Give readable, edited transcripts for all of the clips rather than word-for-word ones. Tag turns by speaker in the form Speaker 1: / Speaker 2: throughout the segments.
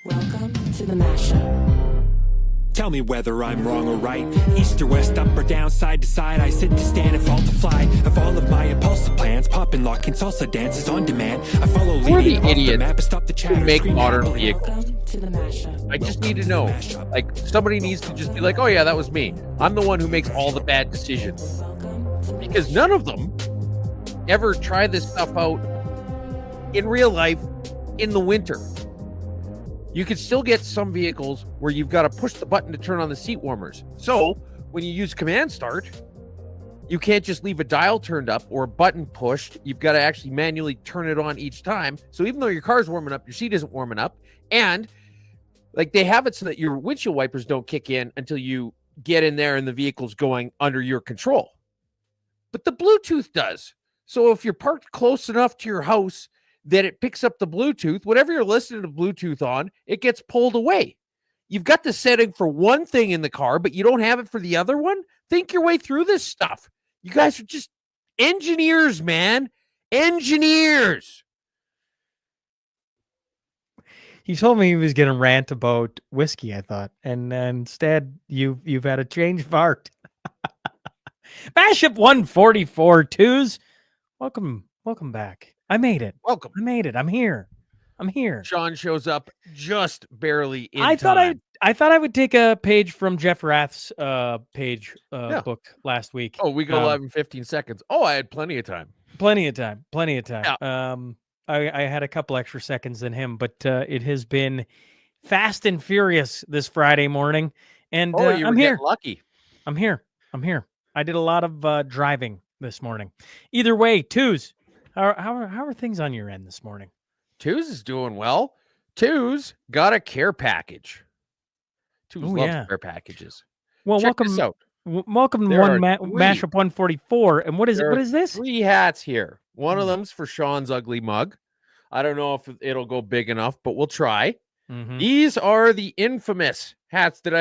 Speaker 1: Welcome to the Mashup.
Speaker 2: Tell me whether I'm wrong or right. East or west, up or down, side to side. I sit to stand and fall to fly. Of all of my impulsive plans, pop and lock and salsa dances on demand. I follow leading off the map and stop the chatter.
Speaker 3: Who make modern vehicles?
Speaker 1: Welcome to the Mashup.
Speaker 3: I just need to know. Like, somebody needs to just be like, oh yeah, that was me. I'm the one who makes all the bad decisions. Because none of them ever try this stuff out in real life in the winter. You can still get some vehicles where you've got to push the button to turn on the seat warmers. So when you use command start, you can't just leave a dial turned up or a button pushed. You've got to actually manually turn it on each time. So even though your car's warming up, your seat isn't warming up. And like they have it so that your windshield wipers don't kick in until you get in there and the vehicle's going under your control. But the Bluetooth does. So if you're parked close enough to your house that it picks up the Bluetooth, whatever you're listening to Bluetooth on, it gets pulled away. You've got the setting for one thing in the car, but you don't have it for the other one. Think your way through this stuff. You guys are just engineers, man. Engineers.
Speaker 4: He told me he was going to rant about whiskey, I thought. And instead, you've had a change of heart. Mashup 144 twos. Welcome back. I made it.
Speaker 3: Welcome.
Speaker 4: I made it. I'm here.
Speaker 3: Sean shows up just barely in
Speaker 4: I
Speaker 3: time.
Speaker 4: thought I would take a page from Jeff Rath's book last week.
Speaker 3: Oh, we go live in 15 seconds. Oh, I had plenty of time.
Speaker 4: Plenty of time.
Speaker 3: Yeah.
Speaker 4: I had a couple extra seconds than him, but it has been fast and furious this Friday morning. And I'm here.
Speaker 3: Lucky.
Speaker 4: I'm here. I did a lot of driving this morning. Either way, twos. How are things on your end this morning?
Speaker 3: Twos is doing well. Twos got a care package. Twos loves care packages.
Speaker 4: Well,
Speaker 3: Check this out.
Speaker 4: Welcome to Mashup 144. And what is it? What is this?
Speaker 3: 3 hats here. One of them's for Sean's ugly mug. I don't know if it'll go big enough, but we'll try.
Speaker 4: Mm-hmm.
Speaker 3: These are the infamous hats that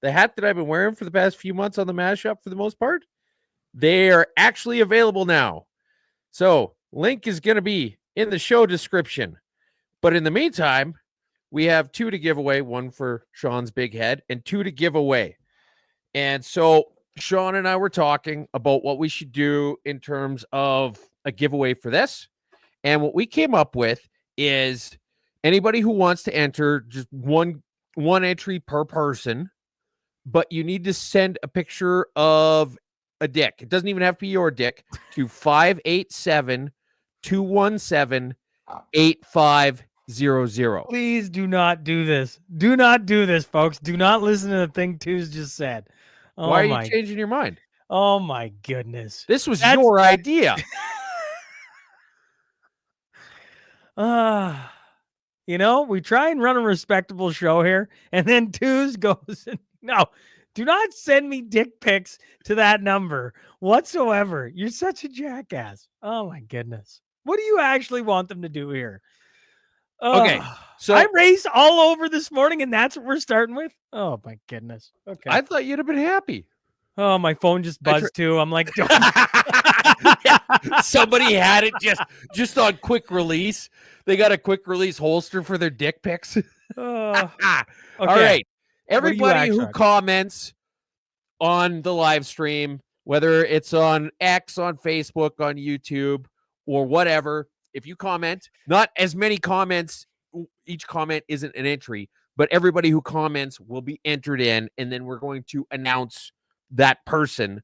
Speaker 3: the hat that I've been wearing for the past few months on the Mashup for the most part. They are actually available now. So link is going to be in the show description. But in the meantime, we have 2 to give away, 1 for Sean's big head and 2 to give away. And so Sean and I were talking about what we should do in terms of a giveaway for this. And what we came up with is anybody who wants to enter, just one entry per person, but you need to send a picture of a dick. It doesn't even have to be your dick to 587-217-8500.
Speaker 4: Please do not do this. Do not do this, folks. Do not listen to the thing Twos just said. Oh,
Speaker 3: why are you changing your mind?
Speaker 4: Oh my goodness.
Speaker 3: This was your idea.
Speaker 4: We try and run a respectable show here, and then Twos goes, no, do not send me dick pics to that number whatsoever. You're such a jackass. Oh my goodness. What do you actually want them to do here?
Speaker 3: Okay. So
Speaker 4: I raced all over this morning, and that's what we're starting with. Oh my goodness. Okay.
Speaker 3: I thought you'd have been happy.
Speaker 4: Oh, my phone just buzzed too. I'm like, don't.
Speaker 3: Somebody had it just on quick release. They got a quick release holster for their dick pics.
Speaker 4: Okay.
Speaker 3: All right. Everybody who comments on the live stream, whether it's on X, on Facebook, on YouTube, or whatever, if you comment, not as many comments, each comment isn't an entry, but everybody who comments will be entered in, and then we're going to announce that person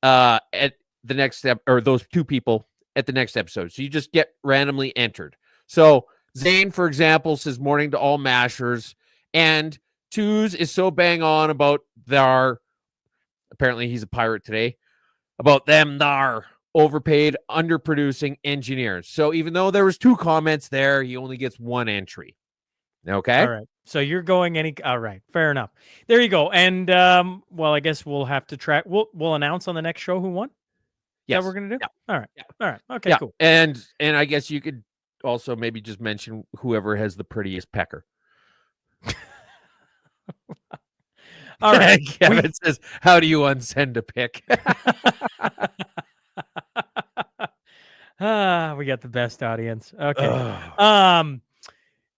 Speaker 3: at the next step, or those 2 people at the next episode. So you just get randomly entered. So Zane, for example, says morning to all mashers, and Twos is so bang on about apparently he's a pirate today, about them overpaid, underproducing engineers. So even though there was 2 comments there, he only gets 1 entry. Okay.
Speaker 4: All right. So you're going all right. Fair enough. There you go. And well, I guess we'll have to track. We'll announce on the next show who won.
Speaker 3: Yes.
Speaker 4: That we're gonna do.
Speaker 3: Yeah.
Speaker 4: All right.
Speaker 3: Yeah.
Speaker 4: All right. Okay.
Speaker 3: Yeah.
Speaker 4: Cool.
Speaker 3: And I guess you could also maybe just mention whoever has the prettiest pecker.
Speaker 4: All right.
Speaker 3: Kevin says, "How do you unsend a pic?"
Speaker 4: We got the best audience. Okay.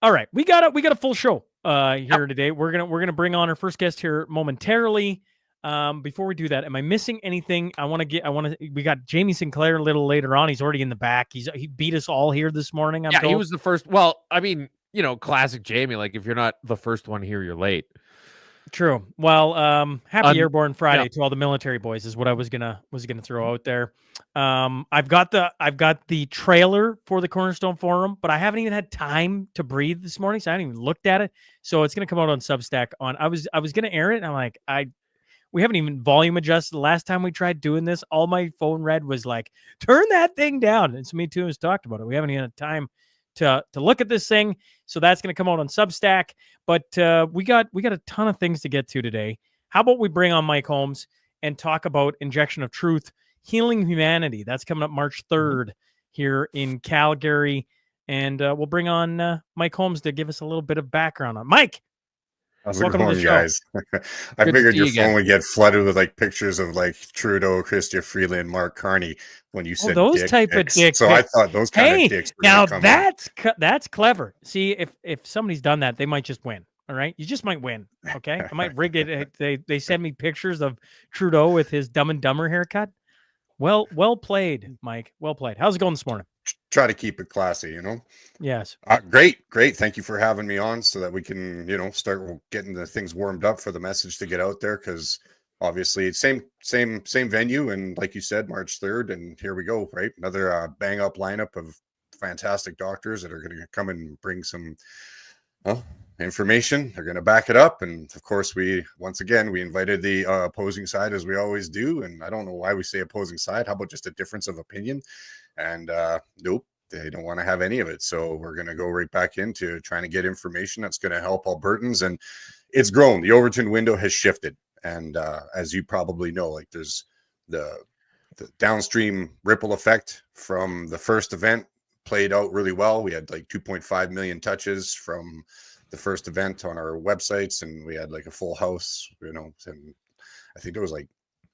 Speaker 4: All right, we got a full show here today. We're gonna bring on our first guest here momentarily. Before we do that, am I missing anything? We got Jamie Sinclair a little later on. He's already in the back. He beat us all here this morning. I'm told.
Speaker 3: He was the first. Well, I mean, classic Jamie. Like, if you're not the first one here, you're late.
Speaker 4: True. Well, happy Airborne Friday to all the military boys is what I was gonna throw out there. I've got the trailer for the Cornerstone Forum, but I haven't even had time to breathe this morning, so I haven't even looked at it. So it's gonna come out on Substack. I was gonna air it, and I'm like, we haven't even volume adjusted. The last time we tried doing this, all my phone read was like, turn that thing down. And so me too has talked about it. We haven't even had time to look at this thing. So that's going to come out on Substack. But we got a ton of things to get to today. How about we bring on Mike Holmes and talk about Injection of Truth, Healing Humanity. That's coming up March 3rd here in Calgary. And we'll bring on Mike Holmes to give us a little bit of background on Mike.
Speaker 5: How's it going, guys? I figured your phone would get flooded with like pictures of like Trudeau, Chrystia Freeland, Mark Carney when you said
Speaker 4: those type of dicks.
Speaker 5: So I thought those kind of dicks.
Speaker 4: Now that's clever. See, if somebody's done that, they might just win. All right, you just might win. Okay, I might rig it. They send me pictures of Trudeau with his Dumb and Dumber haircut. Well played, Mike. Well played. How's it going this morning?
Speaker 5: Try to keep it classy,
Speaker 4: Yes.
Speaker 5: Great. Thank you for having me on so that we can, start getting the things warmed up for the message to get out there. Because obviously it's same venue. And like you said, March 3rd. And here we go, right? Another bang up lineup of fantastic doctors that are going to come and bring some information. They're going to back it up. And of course, we invited the opposing side, as we always do. And I don't know why we say opposing side. How about just a difference of opinion? And nope, they don't want to have any of it. So we're going to go right back into trying to get information that's going to help Albertans. And it's grown. The Overton window has shifted. And as you probably know, like there's the downstream ripple effect from the first event played out really well. We had like 2.5 million touches from the first event on our websites. And we had like a full house, and I think there was like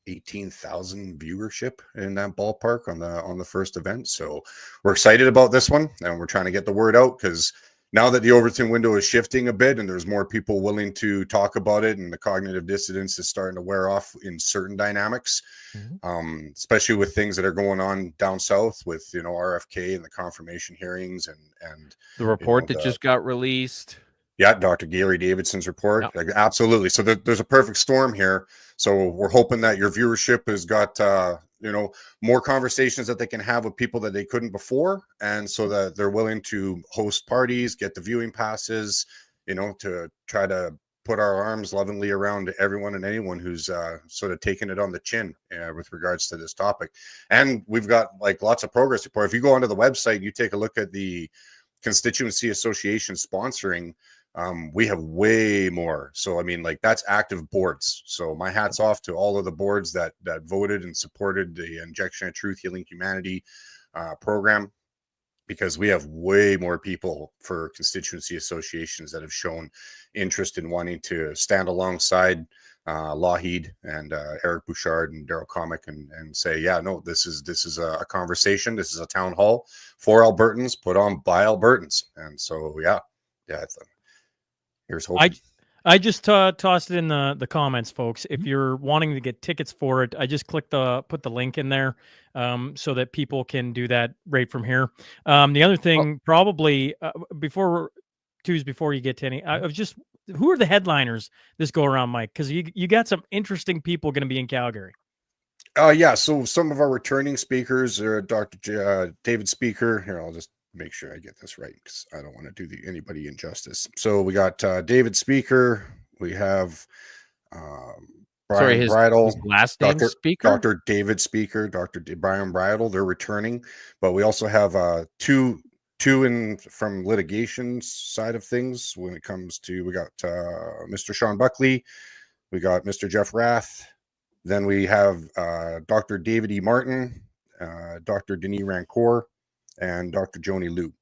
Speaker 5: 18,000 viewership in that ballpark on the first event. So we're excited about this one, and we're trying to get the word out because now that the Overton window is shifting a bit and there's more people willing to talk about it, and the cognitive dissonance is starting to wear off in certain dynamics, especially with things that are going on down south with RFK and the confirmation hearings and
Speaker 3: the report that just got released.
Speaker 5: Yeah, Dr. Gary Davidson's report. Like, absolutely. So there's a perfect storm here. So we're hoping that your viewership has got, more conversations that they can have with people that they couldn't before. And so that they're willing to host parties, get the viewing passes, to try to put our arms lovingly around everyone and anyone who's sort of taking it on the chin with regards to this topic. And we've got like lots of progress report. If you go onto the website and you take a look at the Constituency Association sponsoring, we have way more. So, I mean, like that's active boards. So my hat's off to all of the boards that voted and supported the Injection of Truth, Healing Humanity program, because we have way more people for constituency associations that have shown interest in wanting to stand alongside Lougheed and Eric Bouchard and Daryl Comic and say, yeah, no, this is a conversation. This is a town hall for Albertans, put on by Albertans. And so, yeah. Here's hoping.
Speaker 4: I just tossed it in the comments, folks. If you're wanting to get tickets for it, I just put the link in there so that people can do that right from here. The other thing, probably before you get to any, who are the headliners this go around, Mike? Because you got some interesting people going to be in Calgary.
Speaker 5: Yeah. So some of our returning speakers are Dr. David Speaker. Here, I'll just make sure I get this right because I don't want to do anybody injustice. So we got David Speaker. We have Brian Bridle,
Speaker 3: his last name Speaker?
Speaker 5: Dr. David Speaker, Brian Bridle. They're returning, but we also have two from litigation side of things. When it comes to, we got Mr. Sean Buckley, we got Mr. Jeff Rath, then we have Dr. David E. Martin, Dr. Denis Rancourt, and Dr. Joni Liu.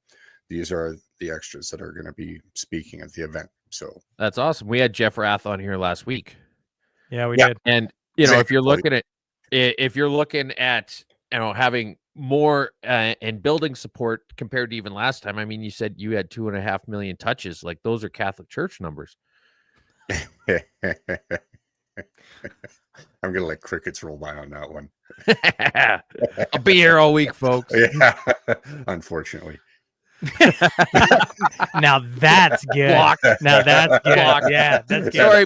Speaker 5: These are the extras that are going to be speaking at the event. So
Speaker 3: that's awesome. We had Jeff Rath on here last week.
Speaker 4: Yeah, we did.
Speaker 3: And if you're looking at having more and building support compared to even last time. I mean, you said you had 2.5 million touches. Like, those are Catholic Church numbers.
Speaker 5: I'm gonna let crickets roll by on that one.
Speaker 3: I'll be here all week, folks.
Speaker 5: Yeah, unfortunately.
Speaker 4: Now that's good. Now that's good. Yeah, that's good.
Speaker 3: Sorry,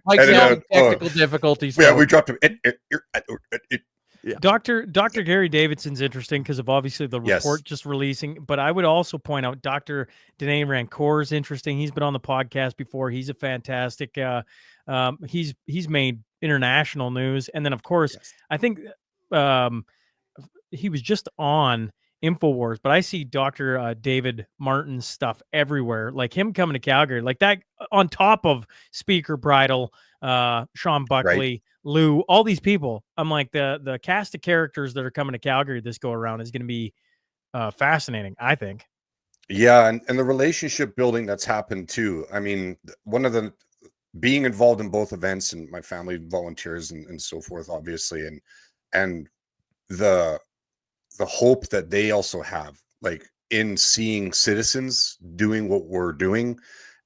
Speaker 3: Mike's having technical difficulties.
Speaker 5: Yeah, we dropped him.
Speaker 4: Yeah. Dr. Gary Davidson's interesting because of obviously the report just releasing, but I would also point out Dr. Danae Rancour is interesting. He's been on the podcast before. He's a fantastic. He's made international news, and then of course I think he was just on InfoWars, but I see Dr. David Martin's stuff everywhere, like him coming to Calgary, like that on top of Speaker Bridal, Sean Buckley, Lou, all these people. I'm like, the cast of characters that are coming to Calgary this go around is going to be fascinating, I think.
Speaker 5: Yeah, and the relationship building that's happened too. I mean, one of the being involved in both events, and my family volunteers and so forth, obviously, and the hope that they also have, like, in seeing citizens doing what we're doing.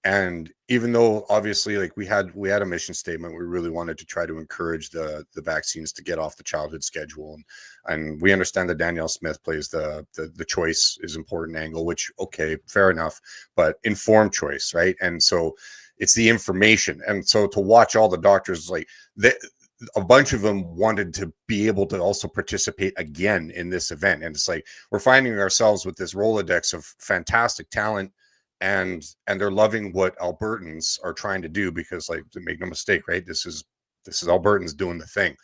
Speaker 5: And even though obviously, like, we had a mission statement, we really wanted to try to encourage the vaccines to get off the childhood schedule, and we understand that Danielle Smith plays the choice is important angle, which, okay, fair enough, but informed choice, right? And so it's the information, and so to watch all the doctors, like, a bunch of them wanted to be able to also participate again in this event. And it's like, we're finding ourselves with this Rolodex of fantastic talent, and they're loving what Albertans are trying to do, because, like, to make no mistake, right, this is Albertans doing the thing.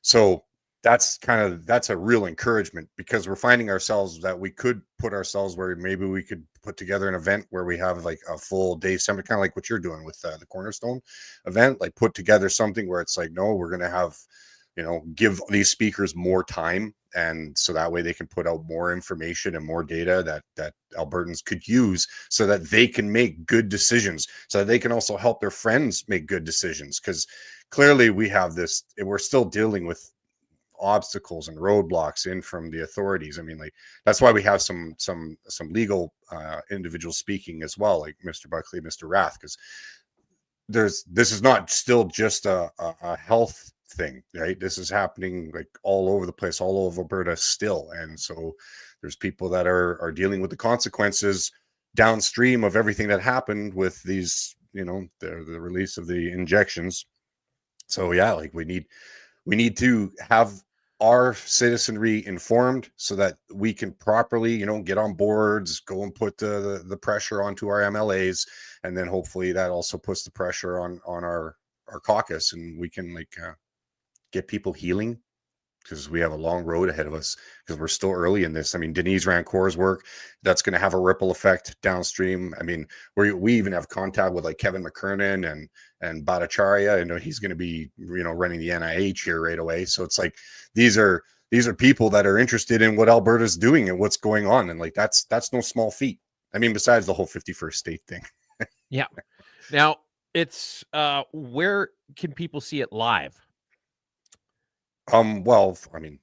Speaker 5: So that's a real encouragement, because we're finding ourselves that we could put ourselves where maybe we could put together an event where we have like a full day seminar, kind of like what you're doing with the Cornerstone event, like put together something where it's like, no, we're going to have, give these speakers more time. And so that way they can put out more information and more data that Albertans could use, so that they can make good decisions, so that they can also help their friends make good decisions. Because clearly we're still dealing with obstacles and roadblocks in from the authorities. I mean, like, that's why we have some legal individuals speaking as well, like Mr. Buckley, Mr. Rath, because this is not still just a health thing, right? This is happening like all over the place, all over Alberta still. And so there's people that are dealing with the consequences downstream of everything that happened with these, the release of the injections. So yeah, like, we need to have our citizenry informed, so that we can properly, get on boards, go and put the pressure onto our MLAs, and then hopefully that also puts the pressure on our caucus, and we can get people healing, because we have a long road ahead of us, because we're still early in this. I mean, Denise Rancour's work, that's going to have a ripple effect downstream. I mean, we even have contact with like Kevin McKernan and Bhattacharya. I know he's going to be, running the NIH here right away. So it's like, these are people that are interested in what Alberta's doing and what's going on. And like, that's no small feat. I mean, besides the whole 51st state thing.
Speaker 3: Yeah. Now it's, where can people see it live?
Speaker 5: Well, I mean,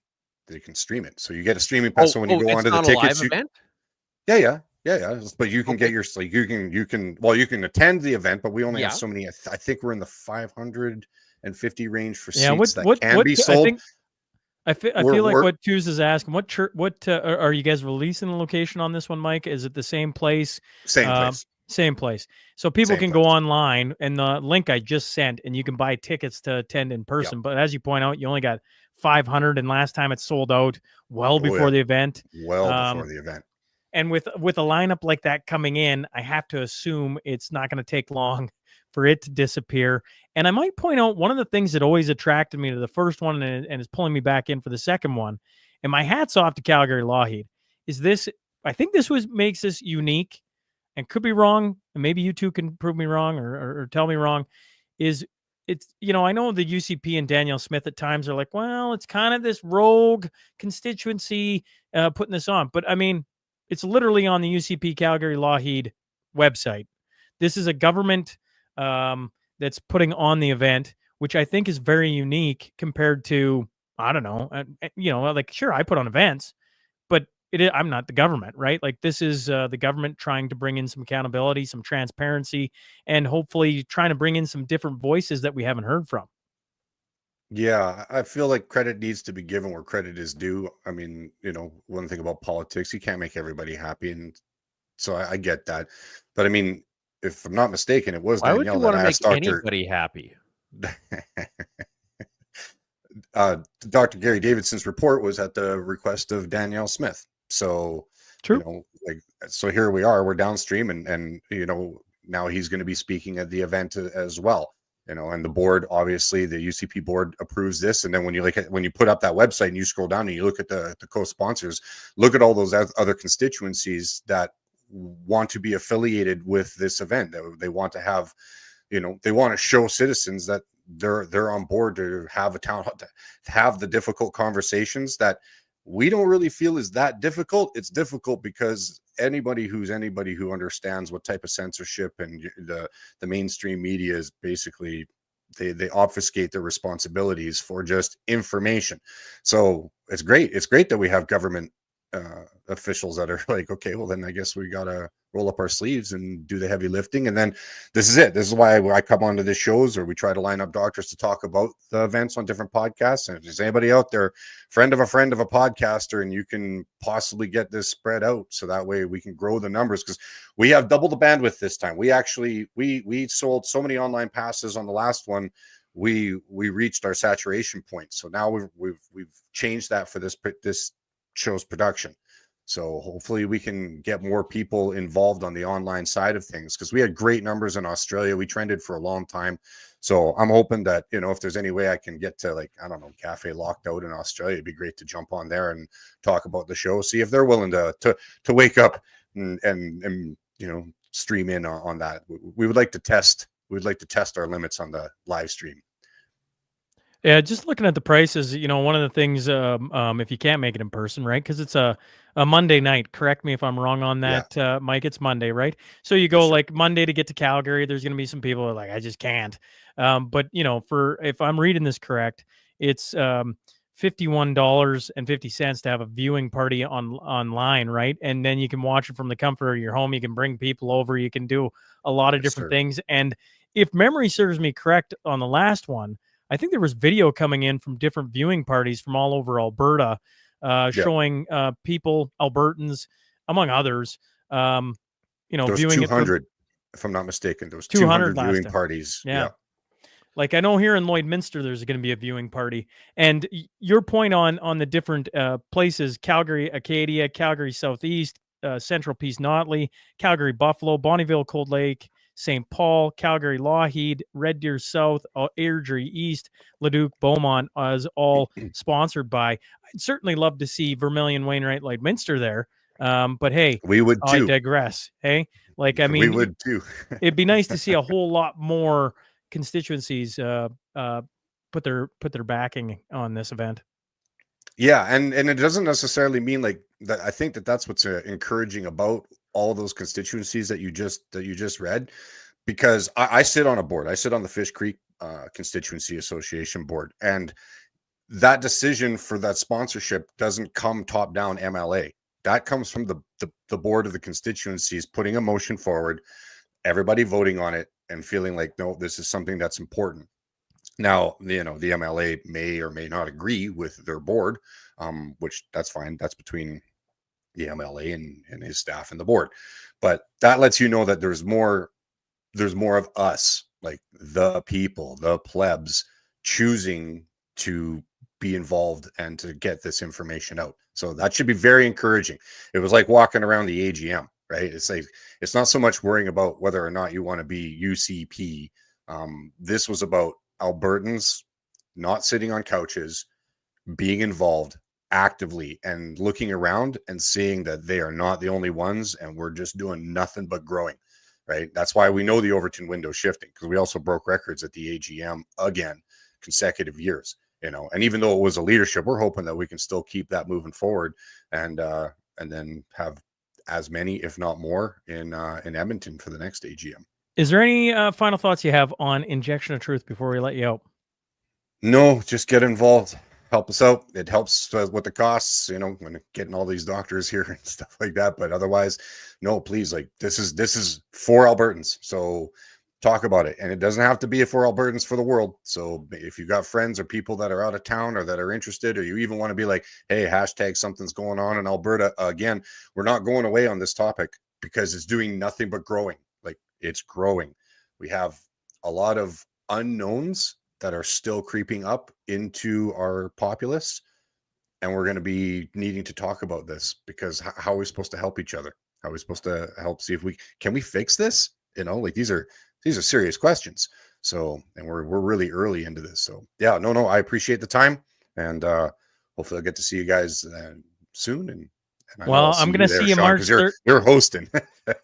Speaker 5: they can stream it. So you get a streaming pass. So when you go onto the tickets,
Speaker 3: event?
Speaker 5: Yeah. But you can get your, like, you can attend the event, but we only have so many. I think we're in the 550 range for seats that can be sold.
Speaker 4: I feel like what Tuz is asking, what are you guys releasing the location on this one, Mike? Is it the same place?
Speaker 5: Same place.
Speaker 4: Same place. So people can go online, and the link I just sent, and you can buy tickets to attend in person. Yep. But as you point out, you only got 500, and last time it sold out before the event.
Speaker 5: Before the event.
Speaker 4: And with a lineup like that coming in, I have to assume it's not going to take long for it to disappear. And I might point out one of the things that always attracted me to the first one and is pulling me back in for the second one, and my hat's off to Calgary Lougheed, is this. I think this makes this unique, and could be wrong, and maybe you two can prove me wrong or tell me wrong, it's, I know the UCP and Danielle Smith at times are like, well, it's kind of this rogue constituency putting this on. But I mean, it's literally on the UCP Calgary Lougheed website. This is a government that's putting on the event, which I think is very unique compared to, I don't know, like, sure, I put on events, I'm not the government, right? Like this is the government trying to bring in some accountability, some transparency, and hopefully trying to bring in some different voices that we haven't heard from.
Speaker 5: Yeah, I feel like credit needs to be given where credit is due. I mean, one thing about politics, you can't make everybody happy, and so I get that. But I mean, if I'm not mistaken, it was
Speaker 3: Why would you
Speaker 5: Danielle that
Speaker 3: want to make
Speaker 5: asked
Speaker 3: anybody happy?
Speaker 5: Dr. Gary Davidson's report was at the request of Danielle Smith. So,
Speaker 4: True.
Speaker 5: so here we are, we're downstream, and now he's going to be speaking at the event as well. And the board, obviously, the UCP board approves this. And then when you put up that website and you scroll down and you look at the co-sponsors, look at all those other constituencies that want to be affiliated with this event. They want to have, they want to show citizens that they're on board to have a town, to have the difficult conversations that we don't really feel is that difficult. It's difficult because anybody who understands what type of censorship and the mainstream media is basically, they obfuscate their responsibilities for just information. So it's great that we have government officials that are like, okay, well then I guess we gotta roll up our sleeves and do the heavy lifting. And then this is why I come onto the shows, or we try to line up doctors to talk about the events on different podcasts. And if there's anybody out there, friend of a podcaster, and you can possibly get this spread out, so that way we can grow the numbers, because we have double the bandwidth this time. We actually we sold so many online passes on the last one, we reached our saturation point. So now we've changed that for this show's production. So hopefully we can get more people involved on the online side of things, because we had great numbers in Australia. We trended for a long time. So I'm hoping that, if there's any way I can get to, like, I don't know, Cafe Locked Out in Australia, it'd be great to jump on there and talk about the show, see if they're willing to wake up and stream in on that. We'd like to test our limits on the live stream.
Speaker 4: Yeah, just looking at the prices, one of the things, if you can't make it in person, right? Because it's a Monday night. Correct me if I'm wrong on that, Mike. It's Monday, right? So you go like Monday to get to Calgary. There's going to be some people who are like, I just can't. But if I'm reading this correct, it's $51.50 to have a viewing party online, right? And then you can watch it from the comfort of your home. You can bring people over. You can do a lot of different things. And if memory serves me correct, on the last one, I think there was video coming in from different viewing parties from all over Alberta, showing people, Albertans, among others,
Speaker 5: there was
Speaker 4: viewing
Speaker 5: 200, if I'm not mistaken. There was 200 viewing parties.
Speaker 4: Yeah. Like I know here in Lloydminster, there's going to be a viewing party. And your point on the different places, Calgary, Acadia, Calgary Southeast, Central Peace Notley, Calgary Buffalo, Bonnyville Cold Lake, St. Paul, Calgary Lougheed, Red Deer South, Airdrie East, Leduc, Beaumont, as all sponsored by. I'd certainly love to see Vermilion, Wainwright, Lloydminster there. But hey,
Speaker 5: we would too.
Speaker 4: I digress. Hey, we
Speaker 5: would too.
Speaker 4: It'd be nice to see a whole lot more constituencies put their backing on this event.
Speaker 5: Yeah, and it doesn't necessarily mean like that. I think that's what's encouraging about all those constituencies that you just read, because I sit on a board. I sit on the Fish Creek Constituency Association board, and that decision for that sponsorship doesn't come top down MLA. That comes from the board of the constituencies putting a motion forward, everybody voting on it and feeling like, no, this is something that's important. Now, the MLA may or may not agree with their board, which that's fine. That's between the MLA and his staff and the board. But that lets you know that there's more of us, like the people, the plebs, choosing to be involved and to get this information out. So that should be very encouraging. It was like walking around the AGM, right? It's like, it's not so much worrying about whether or not you want to be UCP. This was about Albertans not sitting on couches, being involved actively and looking around and seeing that they are not the only ones, and we're just doing nothing but growing, right? That's why we know the Overton window shifting, because we also broke records at the AGM again, consecutive years, and even though it was a leadership, we're hoping that we can still keep that moving forward and then have as many, if not more, in Edmonton for the next AGM.
Speaker 4: Is there any final thoughts you have on Injection of Truth before we let you out?
Speaker 5: No, just get involved. help us out. It helps with the costs, when getting all these doctors here and stuff like that. But otherwise, no, please, like this is for Albertans. So talk about it. And it doesn't have to be for Albertans, for the world. So if you got friends or people that are out of town or that are interested, or you even want to be like, hey, hashtag something's going on in Alberta. Again, we're not going away on this topic because it's doing nothing but growing. Like it's growing. We have a lot of unknowns that are still creeping up into our populace, and we're going to be needing to talk about this because how are we supposed to help each other? How are we supposed to help see if we can fix this? Like these are serious questions. So, and we're really early into this. So yeah, no, I appreciate the time, and hopefully I'll get to see you guys soon. And
Speaker 4: well, I'm going to see you March 3rd.
Speaker 5: You're hosting.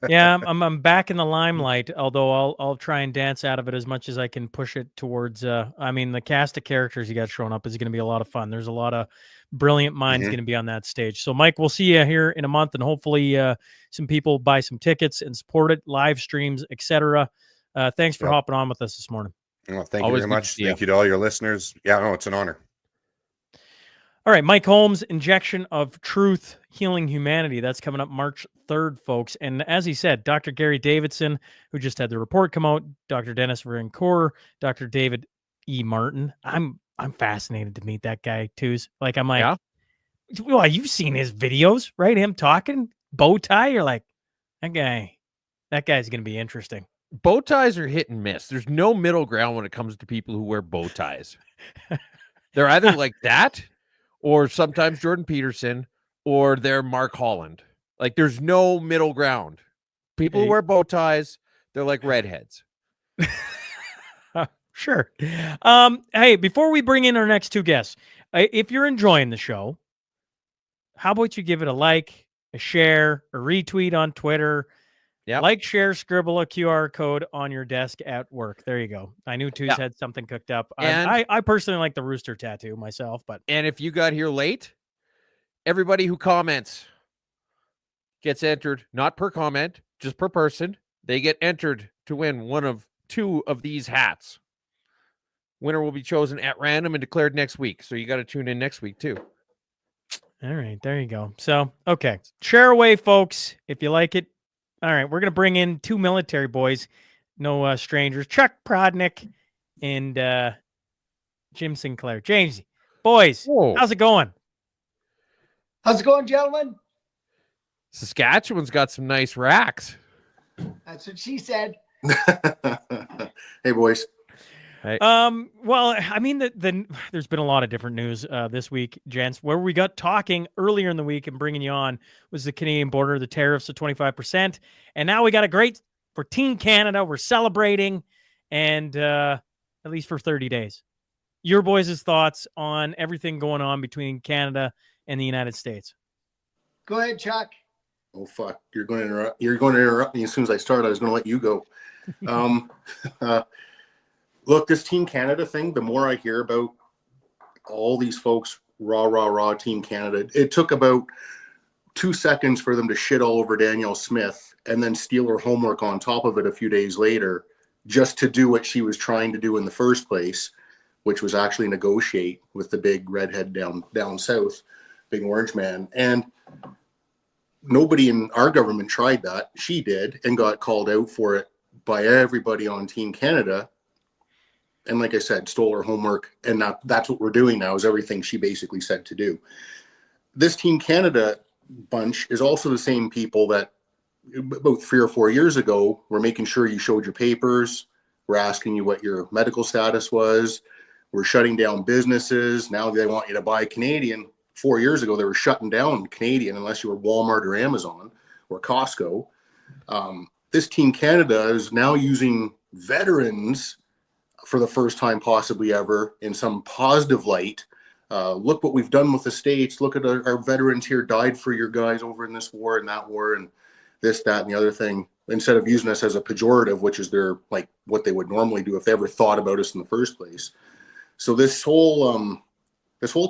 Speaker 4: Yeah, I'm back in the limelight, although I'll try and dance out of it as much as I can, push it towards the cast of characters you got showing up is going to be a lot of fun. There's a lot of brilliant minds going to be on that stage. So Mike, we'll see you here in a month, and hopefully some people buy some tickets and support it, live streams, etc. Thanks for hopping on with us this morning.
Speaker 5: Well, thank you very much. Thank you to all your listeners. Yeah, no, it's an honor.
Speaker 4: All right, Mike Holmes, Injection of Truth, Healing Humanity. That's coming up March 3rd, folks. And as he said, Dr. Gary Davidson, who just had the report come out, Dr. Dennis Varencourt, Dr. David E. Martin. I'm fascinated to meet that guy, too. Like, I'm like, well, you've seen his videos, right? Him talking, bow tie. You're like, that guy's going to be interesting.
Speaker 3: Bow ties are hit and miss. There's no middle ground when it comes to people who wear bow ties. They're either like that, or sometimes Jordan Peterson, or they're Mark Holland. Like, there's no middle ground. People who wear bow ties, they're like redheads.
Speaker 4: Sure. Hey, before we bring in our next two guests, if you're enjoying the show, how about you give it a like, a share, a retweet on Twitter? Yeah. Like, share, scribble a QR code on your desk at work. There you go. I knew Two's had something cooked up. And I personally like the rooster tattoo myself.
Speaker 3: And if you got here late, everybody who comments gets entered, not per comment, just per person. They get entered to win one of two of these hats. Winner will be chosen at random and declared next week. So you got to tune in next week too.
Speaker 4: All right, there you go. So, okay. Share away, folks, if you like it. All right, we're going to bring in two military boys, no strangers, Chuck Prodonick and Jim Sinclair. James, boys, how's it going?
Speaker 6: How's it going, gentlemen?
Speaker 3: Saskatchewan's got some nice racks.
Speaker 6: That's what she said.
Speaker 7: Hey, boys.
Speaker 3: Hey.
Speaker 4: Well, I mean, there's been a lot of different news this week, gents. Where we got talking earlier in the week and bringing you on was the Canadian border, the tariffs of 25%. And now we got a great for Team Canada. We're celebrating, and at least for 30 days. Your boys' thoughts on everything going on between Canada and the United States.
Speaker 6: Go ahead, Chuck.
Speaker 7: Oh, fuck. You're going to interrupt me as soon as I start. I was going to let you go. Look, this Team Canada thing, the more I hear about all these folks, rah, Team Canada, it took about 2 seconds for them to shit all over Danielle Smith and then steal her homework on top of it a few days later just to do what she was trying to do in the first place, which was actually negotiate with the big redhead down south, big orange man. And nobody in our government tried that. She did and got called out for it by everybody on Team Canada. And like I said, stole her homework. And that's what we're doing now, is everything she basically said to do. This Team Canada bunch is also the same people that about 3 or 4 years ago were making sure you showed your papers. We're asking you what your medical status was. We're shutting down businesses. Now they want you to buy Canadian. 4 years ago, they were shutting down Canadian unless you were Walmart or Amazon or Costco. This Team Canada is now using veterans for the first time possibly ever in some positive light. Look what we've done with the States. Look at our veterans here died for your guys over in this war and that war and this, that, and the other thing, instead of using us as a pejorative, which is their, like, what they would normally do if they ever thought about us in the first place. So this whole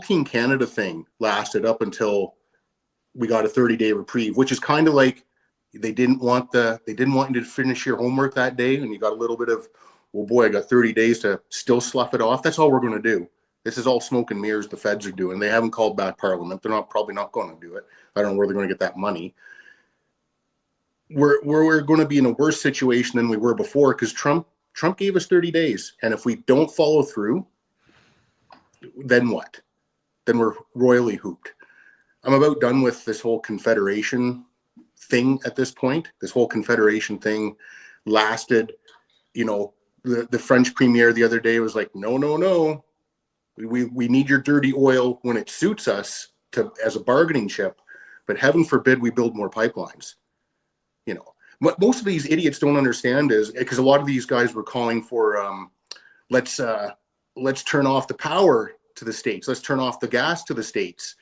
Speaker 7: Team Canada thing lasted up until we got a 30-day reprieve, which is kind of like they didn't want you to finish your homework that day, and you got a little bit of, well, boy, I got 30 days to still slough it off. That's all we're going to do. This is all smoke and mirrors the feds are doing. They haven't called back Parliament. They're probably not going to do it. I don't know where they're going to get that money. We're going to be in a worse situation than we were before because Trump gave us 30 days. And if we don't follow through, then what? Then we're royally hooped. I'm about done with this whole confederation thing at this point. This whole confederation thing lasted, the French premier the other day was like, no. We need your dirty oil when it suits us as a bargaining chip, but heaven forbid we build more pipelines. What most of these idiots don't understand is because a lot of these guys were calling for let's turn off the power to the states. Let's turn off the gas to the states.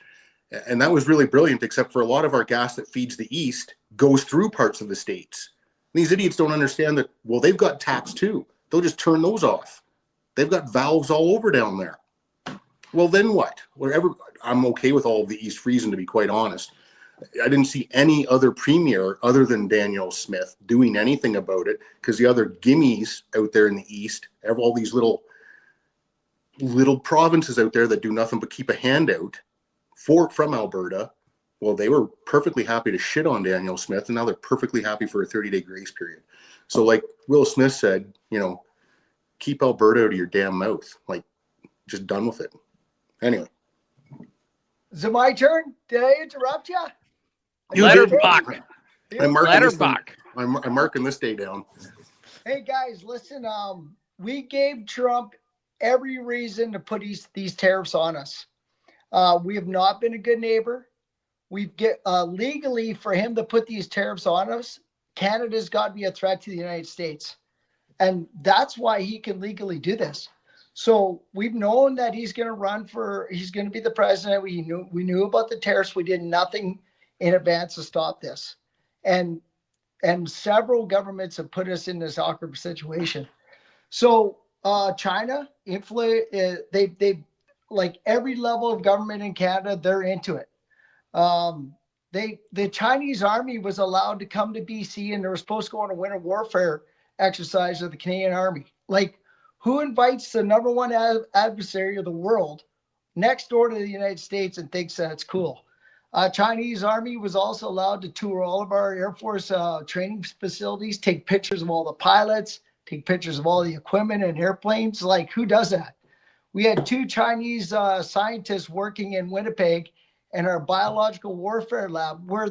Speaker 7: And that was really brilliant, except for a lot of our gas that feeds the East goes through parts of the states. These idiots don't understand that, well, they've got taps too. They'll just turn those off. They've got valves all over down there. Well, then what? I'm okay with all of the East freezing, to be quite honest. I didn't see any other premier other than Danielle Smith doing anything about it because the other gimmies out there in the East have all these little provinces out there that do nothing but keep a hand out from Alberta. Well, they were perfectly happy to shit on Danielle Smith, and now they're perfectly happy for a 30-day grace period. So like Will Smith said, keep Alberta out of your damn mouth. Like, just done with it. Anyway.
Speaker 6: Is it my turn? Did I interrupt you?
Speaker 3: Letterbox.
Speaker 7: I'm marking this day down.
Speaker 6: Hey guys, listen. We gave Trump every reason to put these tariffs on us. We have not been a good neighbor. We've legally for him to put these tariffs on us, Canada's got to be a threat to the United States, and that's why he can legally do this. So we've known that he's going to be the president. We knew about the tariffs. We did nothing in advance to stop this. And several governments have put us in this awkward situation. So China, they like every level of government in Canada, they're into it. The Chinese army was allowed to come to BC and they were supposed to go on a winter warfare exercise with the Canadian army. Like, who invites the number one adversary of the world next door to the United States and thinks that's cool? Chinese army was also allowed to tour all of our Air Force training facilities, take pictures of all the pilots, take pictures of all the equipment and airplanes. Like, who does that? We had 2 Chinese scientists working in Winnipeg in our biological warfare lab where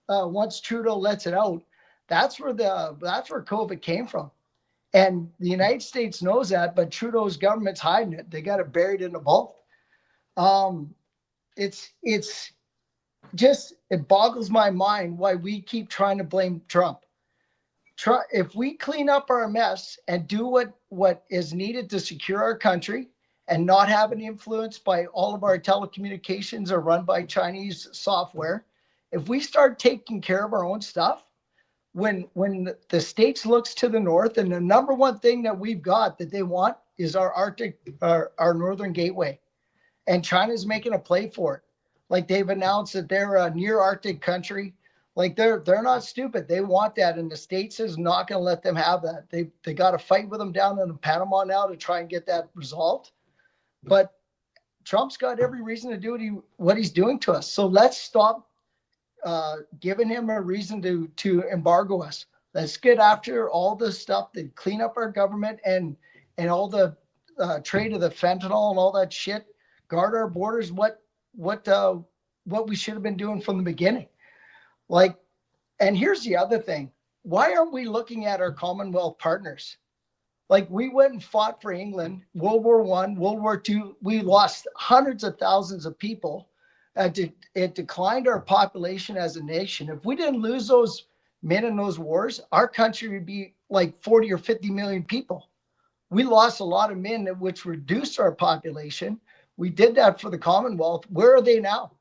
Speaker 6: once Trudeau lets it out, that's where COVID came from. And the United States knows that, but Trudeau's government's hiding it. They got it buried in a vault. It boggles my mind why we keep trying to blame Trump. If we clean up our mess and do what is needed to secure our country and not have an influence by all of our telecommunications are run by Chinese software, if we start taking care of our own stuff, when the States looks to the north, and the number one thing that we've got that they want is our northern gateway, and China's making a play for it. Like, they've announced that they're a near Arctic country. Like, they're not stupid. They want that, and the States is not going to let them have that. They got to fight with them down in Panama now to try and get that resolved. But Trump's got every reason to do what he's doing to us. So let's stop giving him a reason to embargo us. Let's get after all the stuff that clean up our government and all the trade of the fentanyl and all that shit. Guard our borders. What we should have been doing from the beginning. Like, and here's the other thing. Why aren't we looking at our Commonwealth partners? Like, we went and fought for England, World War I, World War II. We lost hundreds of thousands of people. It declined our population as a nation. If we didn't lose those men in those wars, our country would be like 40 or 50 million people. We lost a lot of men, which reduced our population. We did that for the Commonwealth. Where are they now?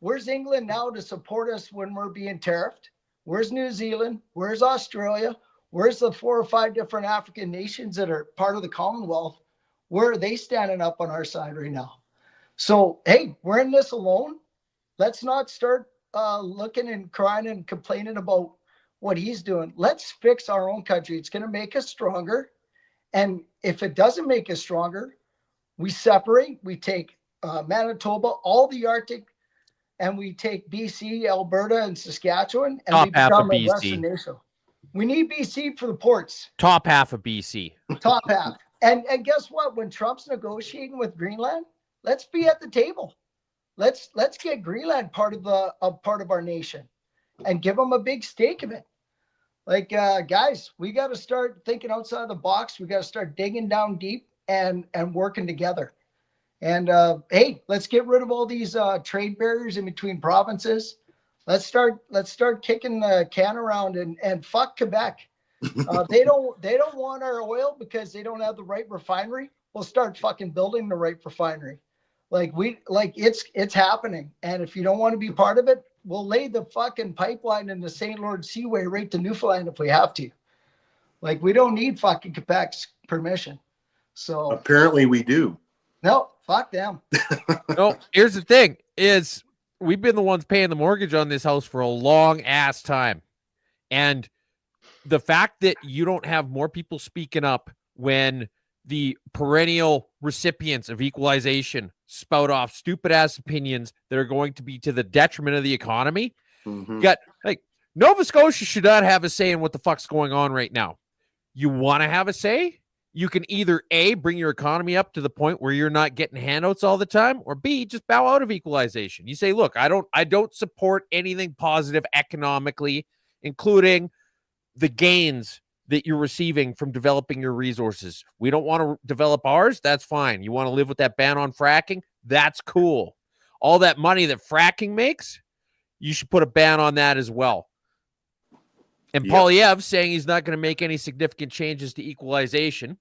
Speaker 6: Where's England now to support us when we're being tariffed? Where's New Zealand? Where's Australia? Where's the 4 or 5 different African nations that are part of the Commonwealth? Where are they standing up on our side right now? So, hey, we're in this alone. Let's not start looking and crying and complaining about what he's doing. Let's fix our own country. It's going to make us stronger. And if it doesn't make us stronger, We separate. We take Manitoba, all the Arctic, and we take BC, Alberta, and Saskatchewan, and
Speaker 3: Top
Speaker 6: we
Speaker 3: half of
Speaker 6: become a Western
Speaker 3: BC.
Speaker 6: nation. We need BC for the ports.
Speaker 3: Top half of BC.
Speaker 6: Top half. And guess what? When Trump's negotiating with Greenland, let's be at the table. Let's get Greenland part of our nation, and give them a big stake of it. Like guys, we got to start thinking outside the box. We got to start digging down deep and working together. And hey, let's get rid of all these trade barriers in between provinces. Let's start kicking the can around and fuck Quebec. They don't want our oil because they don't have the right refinery. We'll start fucking building the right refinery. It's happening. And if you don't want to be part of it, we'll lay the fucking pipeline in the St. Lawrence Seaway right to Newfoundland if we have to. Like, we don't need fucking Quebec's permission. So
Speaker 7: apparently we do.
Speaker 6: No, fuck them.
Speaker 3: No, here's the thing is we've been the ones paying the mortgage on this house for a long ass time. And the fact that you don't have more people speaking up when the perennial recipients of equalization spout off stupid ass opinions that are going to be to the detriment of the economy.
Speaker 7: Mm-hmm.
Speaker 3: You got like Nova Scotia should not have a say in what the fuck's going on right now. You want to have a say? You can either A, bring your economy up to the point where you're not getting handouts all the time, or B, just bow out of equalization. You say, look, I don't support anything positive economically, including the gains that you're receiving from developing your resources. We don't want to develop ours. That's fine. You want to live with that ban on fracking? That's cool. All that money that fracking makes, you should put a ban on that as well. And
Speaker 7: Yep.
Speaker 3: Poilievre saying he's not going to make any significant changes to equalization.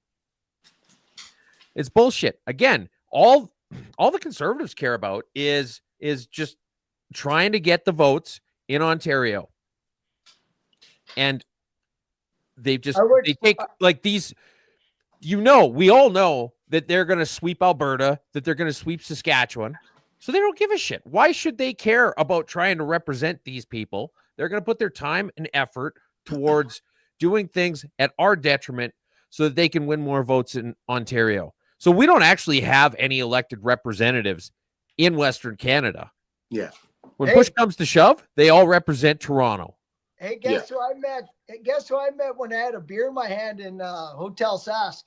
Speaker 3: It's bullshit. Again, all the Conservatives care about is just trying to get the votes in Ontario. And they take like these, we all know that they're going to sweep Alberta, that they're going to sweep Saskatchewan. So they don't give a shit. Why should they care about trying to represent these people? They're going to put their time and effort towards doing things at our detriment so that they can win more votes in Ontario. So we don't actually have any elected representatives in Western Canada.
Speaker 7: Yeah.
Speaker 3: When push comes to shove, they all represent Toronto.
Speaker 6: Hey, guess who I met? Guess who I met when I had a beer in my hand in Hotel Sask?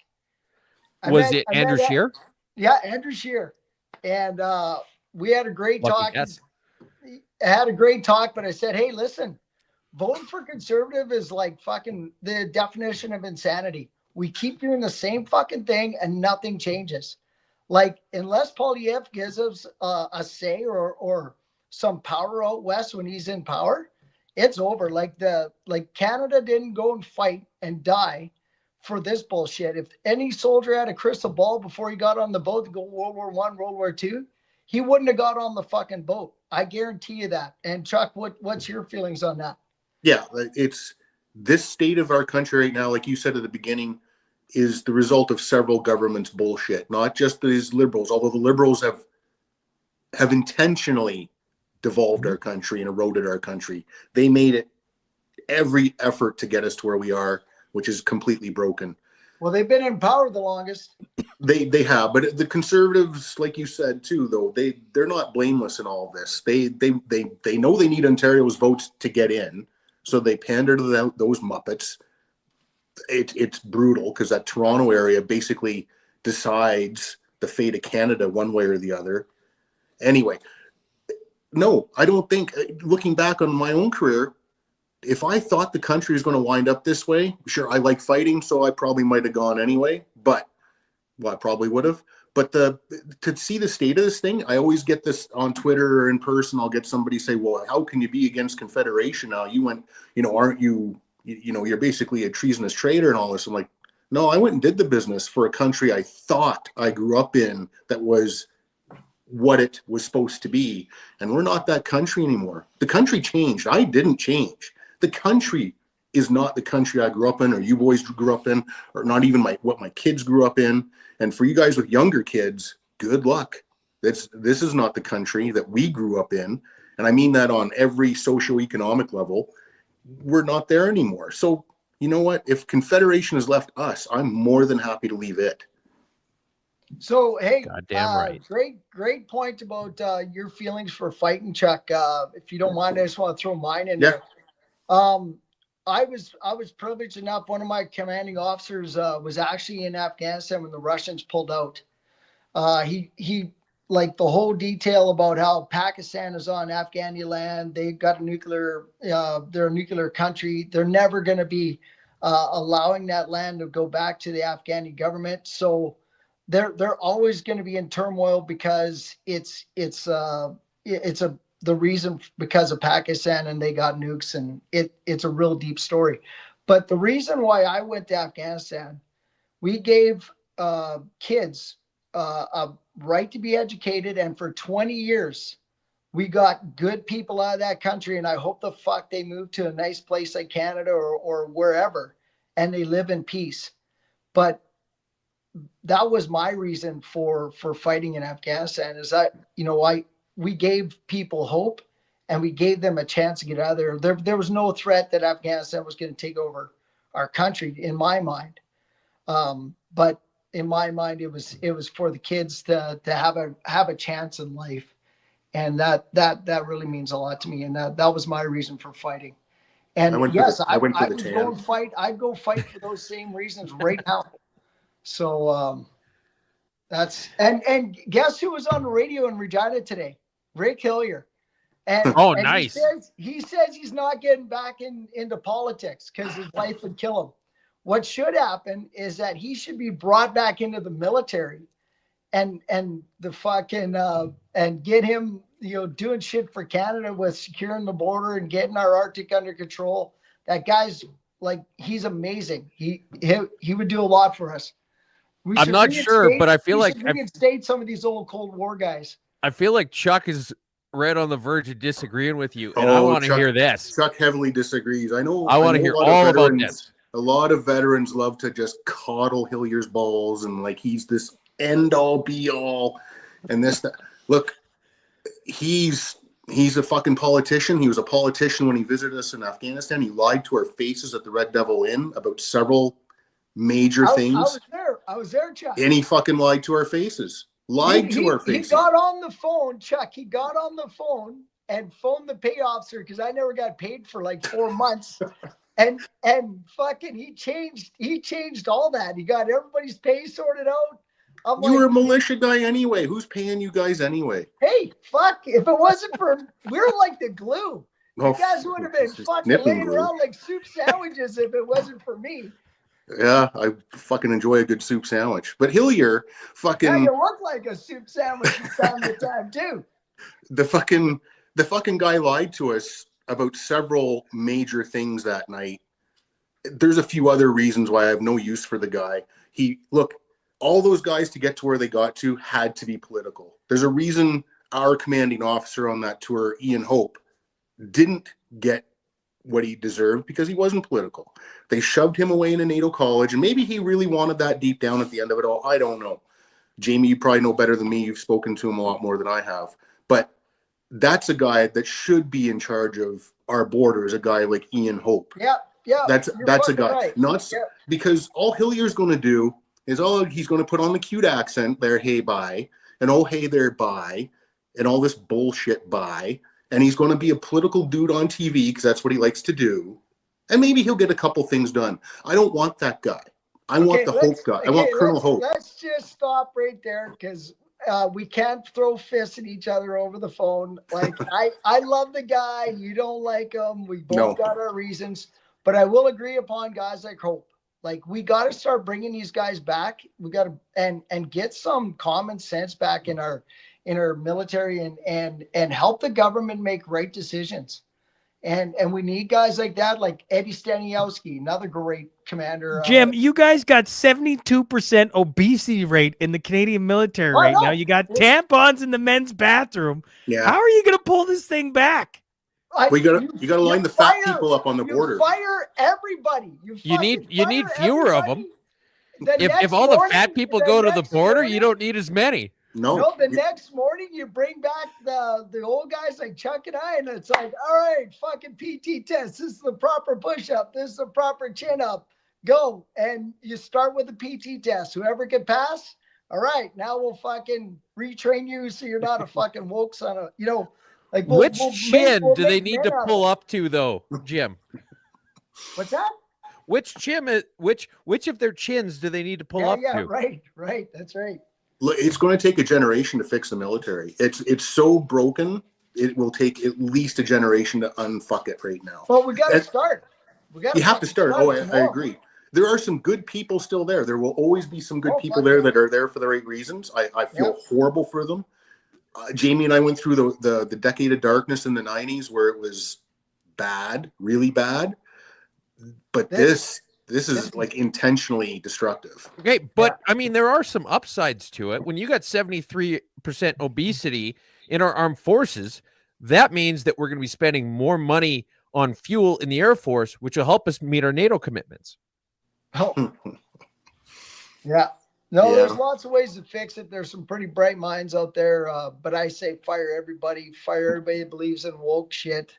Speaker 3: Was it Andrew Scheer?
Speaker 6: Yeah, Andrew Scheer. And we had a great talk.
Speaker 3: Guess.
Speaker 6: I had a great talk, but I said, hey, listen, voting for Conservative is like fucking the definition of insanity. We keep doing the same fucking thing and nothing changes. Like, unless Poilievre gives us a say or some power out west when he's in power, it's over. Like Canada didn't go and fight and die for this bullshit. If any soldier had a crystal ball before he got on the boat to go World War I, World War II, he wouldn't have got on the fucking boat. I guarantee you that. And Chuck, what's your feelings on that?
Speaker 7: Yeah, it's this state of our country right now, like you said at the beginning, is the result of several governments' bullshit, not just these liberals, although the liberals have intentionally devolved our country and eroded our country. They made it every effort to get us to where we are, which is completely broken.
Speaker 6: Well, they've been in power the longest.
Speaker 7: They have, but the Conservatives, like you said too, though, they're not blameless in all of this. They know they need Ontario's votes to get in, so they pander to those Muppets. It's brutal because that Toronto area basically decides the fate of Canada one way or the other. Anyway, no, I don't think, looking back on my own career, if I thought the country was going to wind up this way, sure, I like fighting, so I probably might have gone anyway, but I probably would have. But to see the state of this thing, I always get this on Twitter or in person. I'll get somebody say, well, how can you be against Confederation now? You went, aren't you, you're basically a treasonous traitor and all this. I'm like, no, I went and did the business for a country I thought I grew up in that was what it was supposed to be. And we're not that country anymore. The country changed. I didn't change. The country is not the country I grew up in, or you boys grew up in, or not even what my kids grew up in. And for you guys with younger kids, good luck. This is not the country that we grew up in. And I mean that on every socioeconomic level. We're not there anymore. So you know what? If Confederation has left us, I'm more than happy to leave it.
Speaker 6: So, hey,
Speaker 3: Goddamn right.
Speaker 6: great point about your feelings for fighting, Chuck. If you don't mind, I just want to throw mine in there. I was privileged enough. One of my commanding officers was actually in Afghanistan when the Russians pulled out. He like the whole detail about how Pakistan is on Afghani land. They got a nuclear, they're a nuclear country. They're never going to be allowing that land to go back to the Afghani government. So they're always going to be in turmoil because it's the reason because of Pakistan and they got nukes, and it's a real deep story. But the reason why I went to Afghanistan, we gave kids a right to be educated, and for 20 years we got good people out of that country, and I hope the fuck they move to a nice place like Canada or wherever and they live in peace. But that was my reason for fighting in Afghanistan, is that, we gave people hope and we gave them a chance to get out of there. There was no threat that Afghanistan was going to take over our country in my mind. But in my mind, it was for the kids to have a chance in life. And that really means a lot to me. And that was my reason for fighting. And I would go fight. I'd go fight for those same reasons right now. So that's and guess who was on the radio in Regina today? Rick Hillier. And
Speaker 3: nice.
Speaker 6: He says he's not getting back into politics because his wife would kill him. What should happen is that he should be brought back into the military and the fucking and get him, doing shit for Canada with securing the border and getting our Arctic under control. That guy's he's amazing. He would do a lot for us.
Speaker 3: I'm not sure, but I feel like
Speaker 6: reinstate some of these old Cold War guys.
Speaker 3: I feel like Chuck is right on the verge of disagreeing with you, and I want to hear this.
Speaker 7: Chuck heavily disagrees. I
Speaker 3: want to hear all about this.
Speaker 7: A lot of veterans love to just coddle Hillier's balls and he's this end all be all and this that. Look, he's a fucking politician. He was a politician when he visited us in Afghanistan. He lied to our faces at the Red Devil Inn about several major things.
Speaker 6: I was there, Chuck.
Speaker 7: And he fucking lied to our faces. Our faces.
Speaker 6: He got on the phone, Chuck. He got on the phone and phoned the pay officer because I never got paid for 4 months. And fucking he changed all that. He got everybody's pay sorted out.
Speaker 7: You were a militia guy anyway. Who's paying you guys anyway?
Speaker 6: Hey, fuck! If it wasn't for we're like the glue. You guys would have been fucking laying around like soup sandwiches if it wasn't for me.
Speaker 7: Yeah, I fucking enjoy a good soup sandwich. But Hillier fucking...
Speaker 6: Yeah, you look like a soup sandwich from time to time, too.
Speaker 7: The fucking guy lied to us about several major things that night. There's a few other reasons why I have no use for the guy. All those guys to get to where they got to had to be political. There's a reason our commanding officer on that tour, Ian Hope, didn't get what he deserved because he wasn't political. They shoved him away in a NATO college, and maybe he really wanted that deep down at the end of it all. I don't know. Jamie, you probably know better than me. You've spoken to him a lot more than I have. But that's a guy that should be in charge of our borders, a guy like Ian Hope.
Speaker 6: Yeah.
Speaker 7: That's a guy. Right. Because all Hillier's going to do is he's going to put on the cute accent there, hey, bye, and oh, hey there, bye, and all this bullshit, bye. And he's going to be a political dude on TV because that's what he likes to do. And maybe he'll get a couple things done. I don't want that guy. I want the Hope guy. I want Colonel Hope.
Speaker 6: Let's just stop right there because we can't throw fists at each other over the phone. I love the guy. You don't like him. We both got our reasons. But I will agree upon guys like Hope. We got to start bringing these guys back. We got to and get some common sense back in our military and help the government make right decisions. And we need guys like that, like Eddie Staniowski, another great commander.
Speaker 4: Jim, you guys got 72% obesity rate in the Canadian military right now. You got tampons in the men's bathroom.
Speaker 7: Yeah.
Speaker 4: How are you going to pull this thing back?
Speaker 7: You got to line the fat people up on the border.
Speaker 6: Fire everybody.
Speaker 3: You need fewer of them. If all the fat people go to the border, you don't need as many.
Speaker 7: No,
Speaker 6: the next morning you bring back the old guys like Chuck and I, and it's like, all right, fucking PT test. This is the proper push-up. This is the proper chin-up. Go. And you start with the PT test. Whoever can pass, all right, now we'll fucking retrain you so you're not a fucking woke son of, like
Speaker 3: Which chin do they need to pull
Speaker 6: up?
Speaker 3: up to, though, Jim?
Speaker 6: What's that?
Speaker 3: Which of their chins do they need to pull up to?
Speaker 6: Right. That's right.
Speaker 7: It's going to take a generation to fix the military. It's so broken. It will take at least a generation to unfuck it right now.
Speaker 6: Well, we got to start.
Speaker 7: You have to start. Oh, I agree. There are some good people still there. There will always be some good people there that are there for the right reasons. I feel horrible for them. Jamie and I went through the decade of darkness in the 90s where it was bad, really bad. But this is like intentionally destructive.
Speaker 3: Okay, but I mean, there are some upsides to it. When you got 73% obesity in our armed forces, that means that we're going to be spending more money on fuel in the Air Force, which will help us meet our NATO commitments.
Speaker 6: Oh. Yeah. No, there's lots of ways to fix it. There's some pretty bright minds out there, but I say fire everybody that believes in woke shit,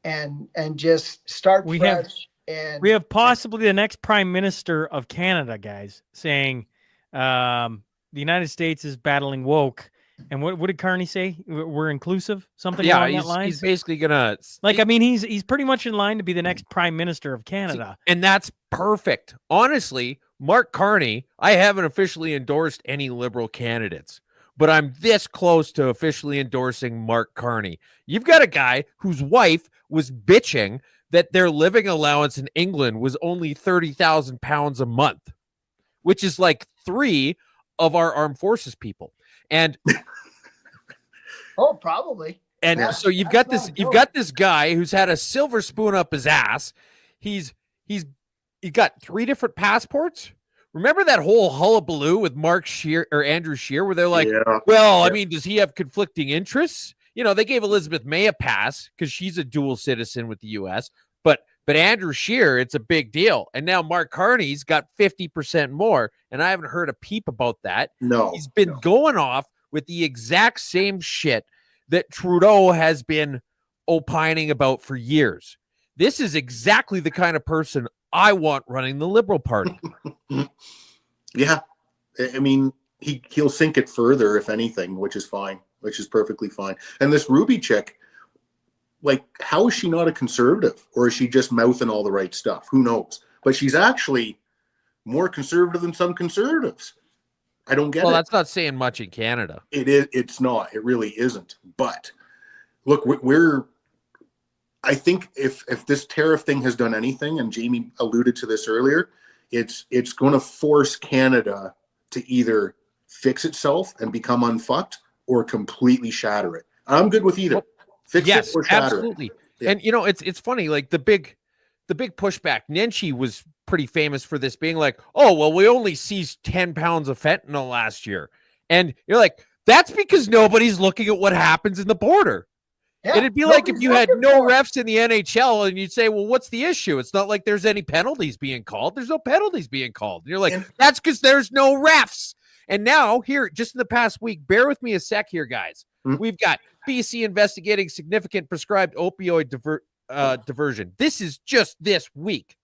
Speaker 6: and just start fresh. And
Speaker 4: we have possibly the next prime minister of Canada, guys, saying the United States is battling woke. And what did Carney say? We're inclusive, something along that line.
Speaker 3: He's basically gonna
Speaker 4: he's pretty much in line to be the next prime minister of Canada,
Speaker 3: and that's perfect. Honestly, Mark Carney, I haven't officially endorsed any Liberal candidates, but I'm this close to officially endorsing Mark Carney. You've got a guy whose wife was bitching that their living allowance in England was only 30,000 pounds a month, which is like 3 of our armed forces people. And
Speaker 6: probably.
Speaker 3: And so you've got this guy who's had a silver spoon up his ass. He's got 3 different passports. Remember that whole hullabaloo with Mark Scheer or Andrew Scheer, where they're like, I mean, does he have conflicting interests? You know, they gave Elizabeth May a pass because she's a dual citizen with the U.S., but Andrew Scheer, it's a big deal. And now Mark Carney's got 50% more, and I haven't heard a peep about that.
Speaker 7: No.
Speaker 3: He's been going off with the exact same shit that Trudeau has been opining about for years. This is exactly the kind of person I want running the Liberal Party.
Speaker 7: Yeah. I mean, he'll sink it further, if anything, which is fine, which is perfectly fine. And this Ruby chick, like, how is she not a conservative? Or is she just mouthing all the right stuff? Who knows? But she's actually more conservative than some conservatives. I don't get it.
Speaker 3: Well, that's not saying much in Canada.
Speaker 7: It is. It's not. It really isn't. But look, I think if this tariff thing has done anything, and Jamie alluded to this earlier, it's going to force Canada to either fix itself and become unfucked or completely shatter it. I'm good with either. Fix it or shatter
Speaker 3: absolutely.
Speaker 7: it. Yeah.
Speaker 3: And you know, it's funny. Like the big pushback. Nenshi was pretty famous for this, being like, "Oh, well, we only seized 10 pounds of fentanyl last year," and you're like, "That's because nobody's looking at what happens in the border." Yeah, it'd be like if you had no refs in the NHL and you'd say, well, what's the issue? It's not like there's any penalties being called. There's no penalties being called. And you're like, that's because there's no refs. And now here, just in the past week, bear with me a sec here, guys. We've got BC investigating significant prescribed opioid diversion. This is just this week.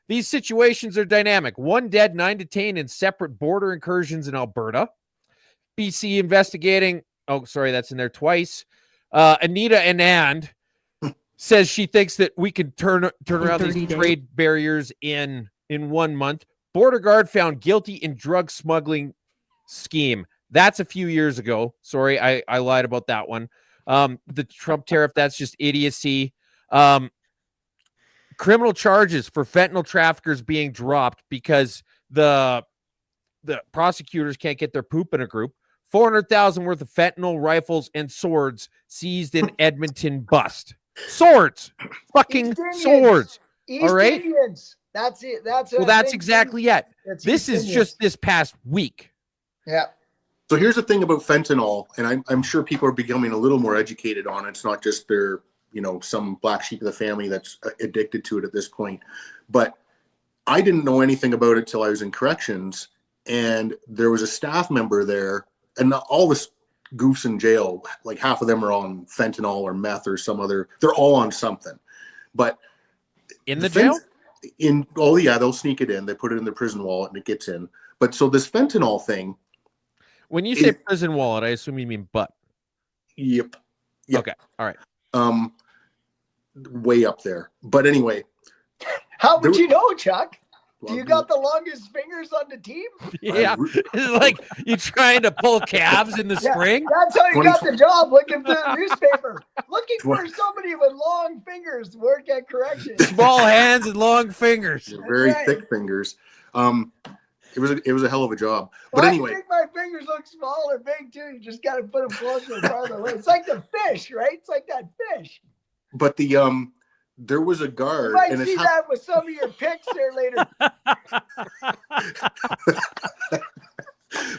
Speaker 3: These situations are dynamic. 1 dead, 9 detained in separate border incursions in Alberta. BC investigating. Oh, sorry, that's in there twice. Anita Anand says she thinks that we can turn around these trade barriers in 1 month. Border guard found guilty in drug smuggling scheme. That's a few years ago. Sorry, I lied about that one. The Trump tariff, that's just idiocy. Criminal charges for fentanyl traffickers being dropped because the prosecutors can't get their poop in a group. 400,000 worth of fentanyl, rifles, and swords seized in Edmonton bust. Swords. Fucking swords. All right?
Speaker 6: Indians. That's it.
Speaker 3: That's exactly it. This is just this past week.
Speaker 6: Yeah.
Speaker 7: So here's the thing about fentanyl, and I'm sure people are becoming a little more educated on it. It's not just their, some black sheep of the family that's addicted to it at this point. But I didn't know anything about it till I was in corrections, and there was a staff member there. And all this goofs in jail, like half of them are on fentanyl or meth or some other, they're all on something. But
Speaker 3: in the jail?
Speaker 7: They'll sneak it in. They put it in their prison wallet and it gets in. But so this fentanyl thing.
Speaker 3: When you say prison wallet, I assume you mean butt.
Speaker 7: Yep.
Speaker 3: Okay. All right.
Speaker 7: Way up there. But anyway.
Speaker 6: How would you know, Chuck? Do you got the longest fingers on the team?
Speaker 3: Yeah. It's like you trying to pull calves in the spring.
Speaker 6: That's how you got the job, looking for the newspaper. Looking for somebody with long fingers to work at corrections.
Speaker 3: Small hands and long fingers.
Speaker 7: Very thick fingers. It was a hell of a job. But anyway.
Speaker 6: I think my fingers look small or big too. You just got to put them closer and farther away. It's like the fish, right? It's like that fish.
Speaker 7: But there was a guard.
Speaker 6: You might see that with some of your picks there later.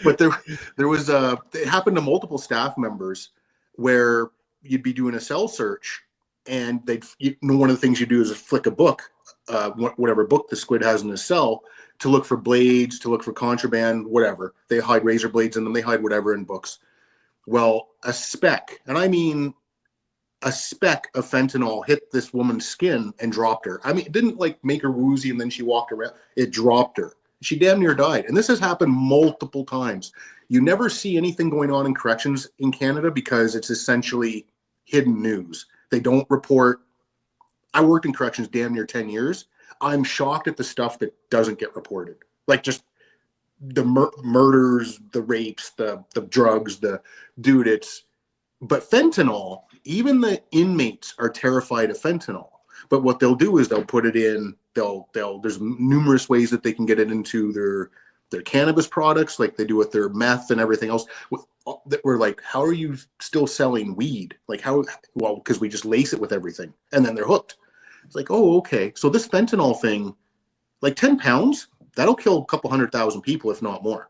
Speaker 7: But there was it happened to multiple staff members where you'd be doing a cell search, and one of the things you do is flick a book, whatever book the squid has in the cell, to look for blades, to look for contraband, whatever. They hide razor blades in them. They hide whatever in books. Well, a speck, and I mean a speck of fentanyl hit this woman's skin and dropped her. I mean, it didn't like make her woozy and then she walked around. It dropped her. She damn near died. And this has happened multiple times. You never see anything going on in corrections in Canada because it's essentially hidden news. They don't report. I worked in corrections damn near 10 years. I'm shocked at the stuff that doesn't get reported. Like just the murders, the rapes, the drugs, but fentanyl, even the inmates are terrified of fentanyl. But what they'll do is they'll put it in, there's numerous ways that they can get it into their cannabis products, like they do with their meth and everything else. We're like, how are you still selling weed? Like well, because we just lace it with everything and then they're hooked. It's like, oh, okay. So this fentanyl thing, like 10 pounds, that'll kill a couple 100,000 people, if not more,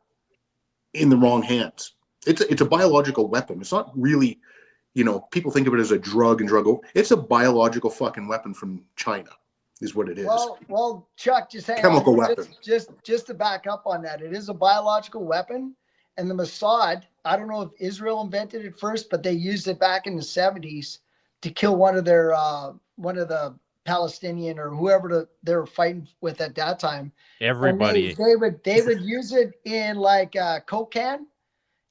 Speaker 7: in the wrong hands. It's a biological weapon. It's not really, people think of it as a drug. It's a biological fucking weapon from China, is what it is.
Speaker 6: Well, Chuck, just hang
Speaker 7: chemical
Speaker 6: on.
Speaker 7: weapon.
Speaker 6: Just to back up on that, it is a biological weapon, and the Mossad, I don't know if Israel invented it first, but they used it back in the 70s to kill one of the Palestinian or whoever they were fighting with at that time.
Speaker 3: Everybody.
Speaker 6: They would use it in like a Coke can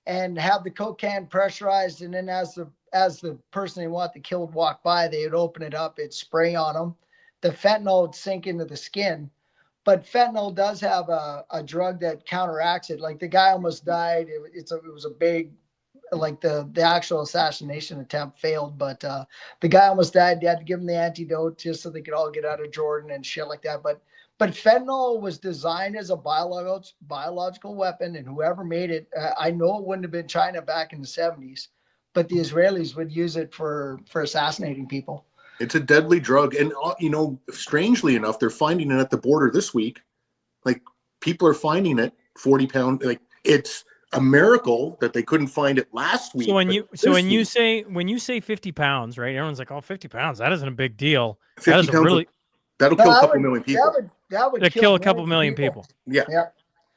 Speaker 6: and have the Coke can pressurized, and then as the person they want to kill would walk by, they would open it up, it'd spray on them. The fentanyl would sink into the skin. But fentanyl does have a drug that counteracts it. Like the guy almost died. It was a big, like the actual assassination attempt failed, but the guy almost died. They had to give him the antidote just so they could all get out of Jordan and shit like that. But fentanyl was designed as a biological weapon, and whoever made it, I know it wouldn't have been China back in the 70s, but the Israelis would use it for assassinating people.
Speaker 7: It's a deadly drug. And, strangely enough, they're finding it at the border this week. Like, people are finding it 40 pounds. Like, it's a miracle that they couldn't find it last week.
Speaker 4: So when you say 50 pounds, right? Everyone's like, oh, 50 pounds. That isn't a big deal. That'll
Speaker 7: kill a couple million people.
Speaker 6: That would
Speaker 4: kill a couple million people.
Speaker 7: Yeah.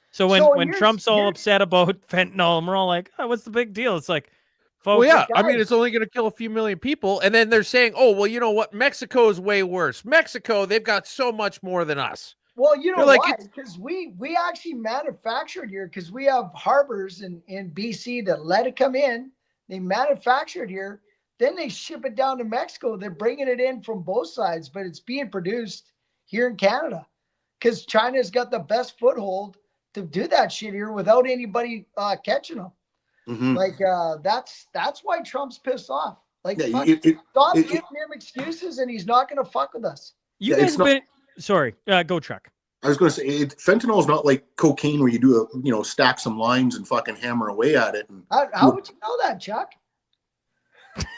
Speaker 6: So
Speaker 4: when Trump's all upset about fentanyl, and we're all like, oh, what's the big deal? It's like,
Speaker 3: folks, well, yeah, I mean, it's only going to kill a few million people. And then they're saying, oh, well, you know what? Mexico is way worse. Mexico, they've got so much more than us.
Speaker 6: Well, you know why? Because we actually manufactured here, because we have harbors in BC that let it come in. They manufacture it here. Then they ship it down to Mexico. They're bringing it in from both sides, but it's being produced here in Canada because China's got the best foothold to do that shit here without anybody catching them.
Speaker 7: Mm-hmm.
Speaker 6: Like that's why Trump's pissed off. Like, stop giving him excuses, and he's not going to fuck with us.
Speaker 4: Sorry, go Chuck.
Speaker 7: I was going to say, fentanyl is not like cocaine where you do stack some lines and fucking hammer away at it. And
Speaker 6: how would you know that, Chuck?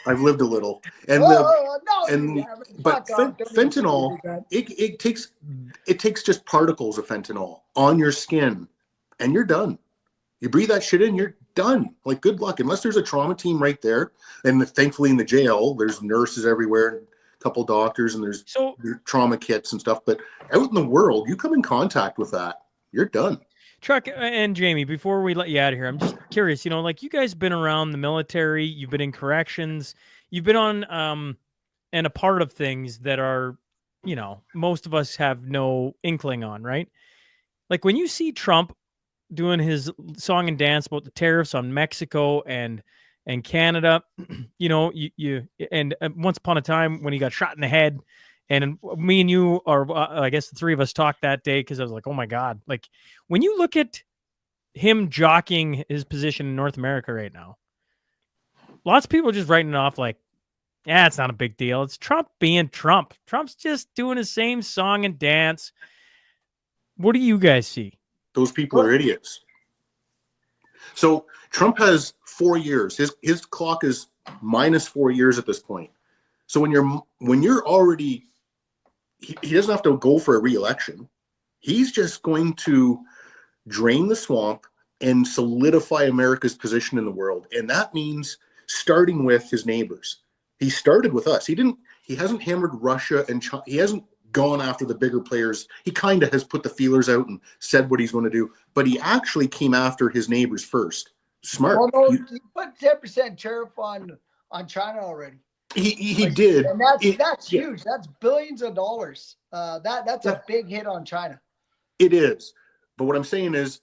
Speaker 7: I've lived a little, and fentanyl, it takes just particles of fentanyl on your skin, and you're done. You breathe that shit in, you're done. Like, good luck, unless there's a trauma team right there. And thankfully, in the jail, there's nurses everywhere, and a couple doctors, and there's trauma kits and stuff. But out in the world, you come in contact with that, you're done.
Speaker 4: Chuck and Jamie, before we let you out of here, I'm just curious, like you guys been around the military, you've been in corrections, you've been on and a part of things that are, most of us have no inkling on, right? Like when you see Trump doing his song and dance about the tariffs on Mexico and Canada, you know, and once upon a time when he got shot in the head, and me and you, or I guess the three of us talked that day because I was like, oh my God, like when you look at him jockeying his position in North America right now, lots of people are just writing it off like, yeah, it's not a big deal. It's Trump being Trump. Trump's just doing his same song and dance. What do you guys see?
Speaker 7: Those people are idiots. So Trump has 4 years. His clock is minus 4 years at this point. So when you're already, he doesn't have to go for a re-election. He's just going to drain the swamp and solidify America's position in the world. And that means starting with his neighbors. He started with us. He hasn't hammered Russia and China. He hasn't gone after the bigger players. He kind of has put the feelers out and said what he's going to do, but he actually came after his neighbors first. Smart.
Speaker 6: Well, no, he put 10% tariff on China already.
Speaker 7: He did.
Speaker 6: And that's huge. That's billions of dollars. That's a big hit on China.
Speaker 7: It is. But what I'm saying is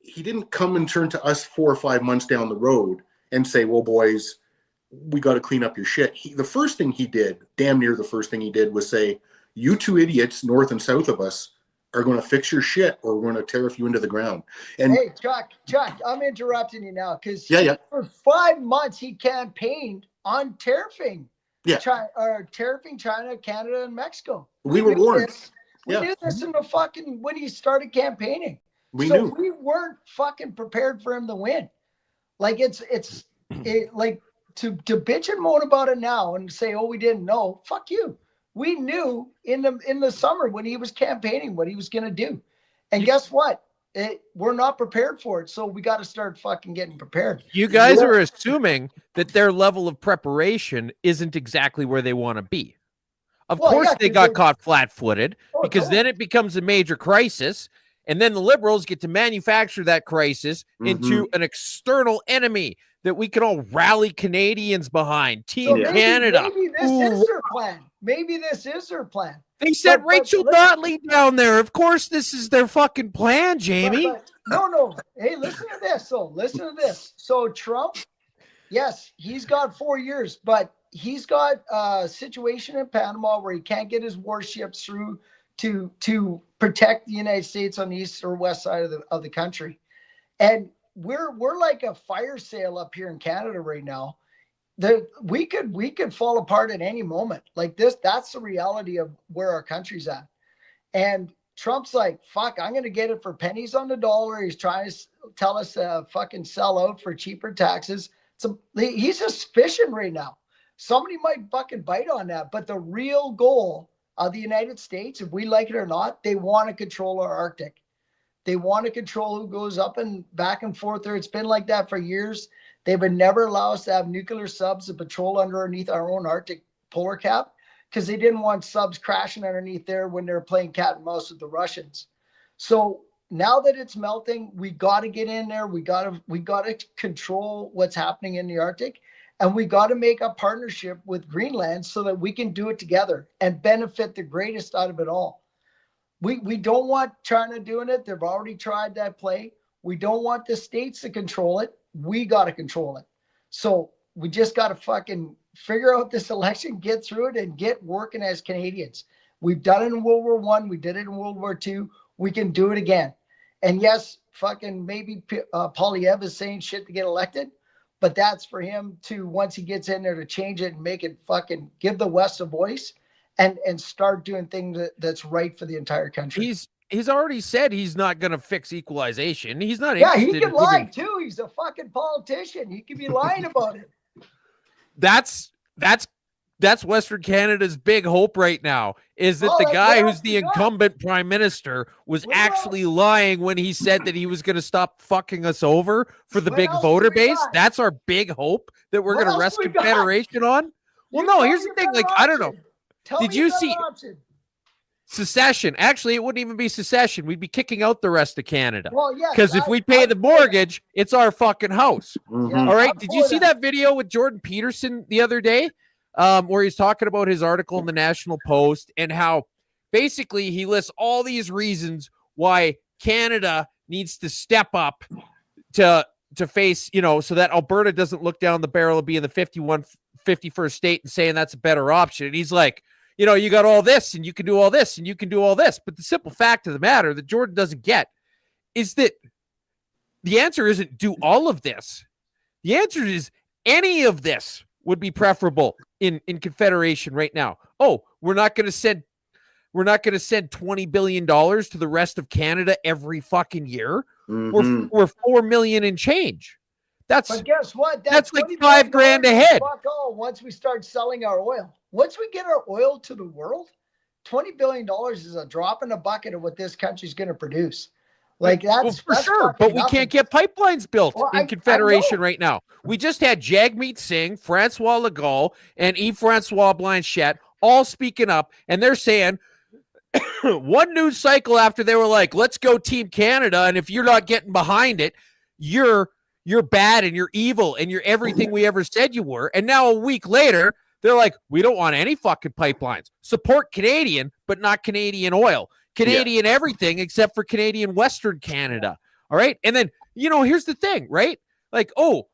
Speaker 7: he didn't come and turn to us 4 or 5 months down the road and say, well, boys, we got to clean up your shit. The first thing he did, damn near the first thing he did, was say, you two idiots north and south of us are going to fix your shit or we're going to tariff you into the ground. And
Speaker 6: hey, Chuck, I'm interrupting you now because for 5 months he campaigned on tariffing. Tariffing China, Canada, and Mexico.
Speaker 7: We were warned.
Speaker 6: We knew this in the when he started campaigning.
Speaker 7: We knew.
Speaker 6: We weren't fucking prepared for him to win. Like like to bitch and moan about it now and say, oh, we didn't know. Fuck you. We knew in the summer when he was campaigning what he was going to do. And guess what? We're not prepared for it. So we got to start fucking getting prepared.
Speaker 3: You guys are assuming that their level of preparation isn't exactly where they want to be. Of course, they got caught flat-footed because then it becomes a major crisis. And then the Liberals get to manufacture that crisis into an external enemy that we can all rally Canadians behind. Team Canada.
Speaker 6: Maybe this is their plan. Maybe this is their plan.
Speaker 3: They sent Rachel Notley down there. Of course, this is their fucking plan, Jamie.
Speaker 6: No. Hey, listen to this. So Trump, yes, he's got 4 years, but he's got a situation in Panama where he can't get his warships through to protect the United States on the east or west side of the country. And we're like a fire sale up here in Canada right now. We could fall apart at any moment. Like this, that's the reality of where our country's at. And Trump's like, fuck, I'm gonna get it for pennies on the dollar. He's trying to tell us to fucking sell out for cheaper taxes. So he's just fishing right now. Somebody might fucking bite on that, but the real goal of the United States, if we like it or not, they want to control our Arctic. They want to control who goes up and back and forth there. It's been like that for years. They would never allow us to have nuclear subs to patrol underneath our own Arctic polar cap because they didn't want subs crashing underneath there when they're playing cat and mouse with the Russians. So now that it's melting, we got to get in there. We got to control what's happening in the Arctic. And we got to make a partnership with Greenland so that we can do it together and benefit the greatest out of it all. We don't want China doing it. They've already tried that play. We don't want the states to control it. We got to control it. So we just got to fucking figure out this election, get through it, and get working as Canadians. We've done it in World War I. We did it in World War II. We can do it again. And yes, fucking maybe Poilievre is saying shit to get elected. But that's for him to, once he gets in there, to change it and make it fucking give the West a voice and start doing things that's right for the entire country.
Speaker 3: He's already said he's not going to fix equalization. He's not.
Speaker 6: Yeah, he can lie too. He's a fucking politician. He can be lying about it.
Speaker 3: That's Western Canada's big hope right now, is that the guy who's the incumbent prime minister was actually lying when he said that he was going to stop fucking us over for the big voter base. That's our big hope that we're going to rest Confederation on. Well, no, here's the thing. Like, I don't know. Did you see secession? Actually, it wouldn't even be secession. We'd be kicking out the rest of Canada.
Speaker 6: Well, yeah,
Speaker 3: because if we pay the mortgage, it's our fucking house.
Speaker 7: Mm-hmm.
Speaker 3: All right. Did you see that video with Jordan Peterson the other day? Where he's talking about his article in the National Post and how basically he lists all these reasons why Canada needs to step up to face, so that Alberta doesn't look down the barrel of being the 51st state and saying that's a better option. And he's like, you got all this and you can do all this and you can do all this. But the simple fact of the matter that Jordan doesn't get is that the answer isn't do all of this. The answer is any of this would be preferable in Confederation right now. Oh, we're not going to send $20 billion to the rest of Canada every fucking year.
Speaker 7: Mhm.
Speaker 3: We're 4 million and change. But
Speaker 6: guess what?
Speaker 3: That's like $5,000 ahead.
Speaker 6: Fuck all once we start selling our oil. Once we get our oil to the world, $20 billion is a drop in the bucket of what this country's going to produce. Like that's
Speaker 3: for sure, but we can't get pipelines built in Confederation right now. We just had Jagmeet Singh, Francois Legault, and Yves-Francois Blanchet all speaking up, and they're saying one news cycle after they were like, let's go Team Canada, and if you're not getting behind it, you're bad and you're evil and you're everything we ever said you were. And now a week later, they're like, we don't want any fucking pipelines. Support Canadian, but not Canadian oil. Canadian everything except for Canadian Western Canada. All right. And then, here's the thing, right? Like, oh,